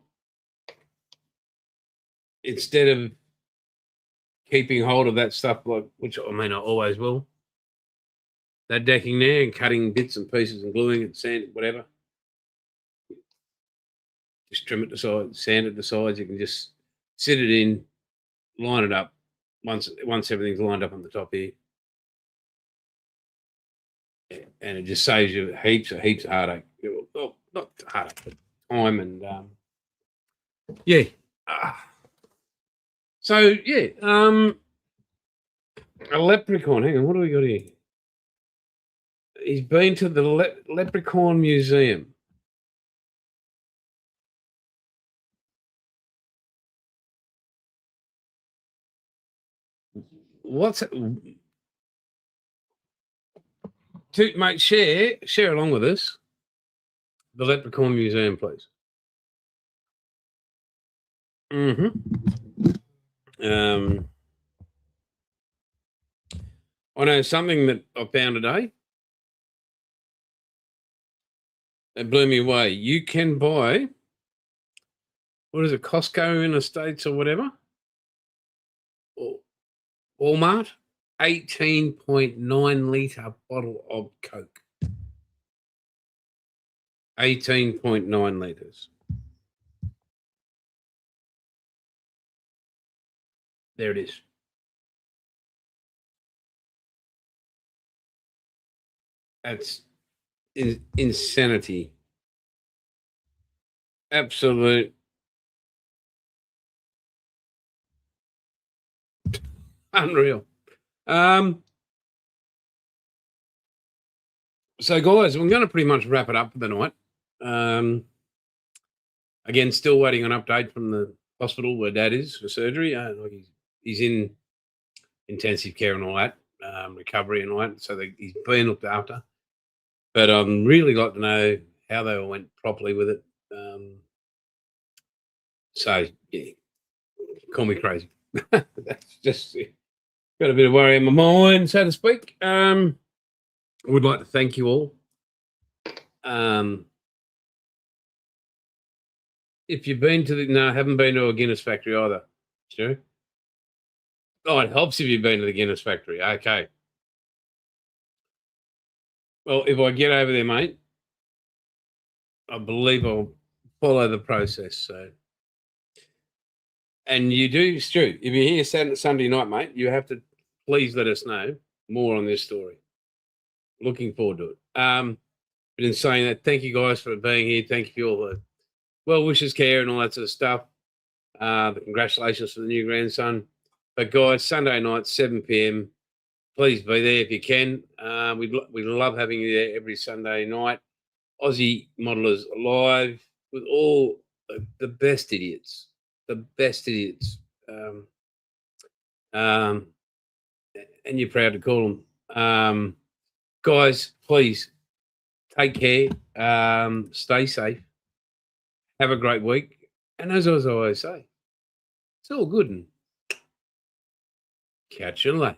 instead of keeping hold of that stuff, like which I mean I always will, that decking there and cutting bits and pieces and gluing it, sand, whatever. Just trim it to sides, sand it to sides. You can just sit it in, line it up. Once everything's lined up on the top here, and it just saves you heaps of heartache. Well, not heartache, but time and yeah. So yeah, a leprechaun. Hang on, what do we got here? He's been to the Leprechaun Museum. What's it? Mate, share along with us the Leprechaun Museum, please. I know something that I found today. It blew me away. You can buy, what is it, Costco in the States or whatever? Or Walmart, 18.9 litre bottle of Coke. 18.9 litres. There it is. That's insanity. Absolute. Unreal. So, guys, we're going to pretty much wrap it up for the night. Again, still waiting on an update from the hospital where Dad is for surgery. He's in intensive care and all that, recovery and all that. So he's being looked after. But I'd really like to know how they all went properly with it. So, yeah, call me crazy. That's just got a bit of worry in my mind, so to speak. I would like to thank you all. If you've been to haven't been to a Guinness factory either. Sure. Oh, it helps if you've been to the Guinness factory. Okay. Well, if I get over there, mate, I believe I'll follow the process. So, and you do, Stu, if you're here Sunday night, mate, you have to please let us know more on this story. Looking forward to it. But in saying that, thank you guys for being here. Thank you for all the well wishes, care, and all that sort of stuff. The congratulations for the new grandson. But guys, Sunday night, 7 p.m. Please be there if you can. We love having you there every Sunday night. Aussie Modelers Live with all the best idiots. The best idiots. And you're proud to call them. Guys, please take care. Stay safe. Have a great week. And as I always say, it's all good and catch you later.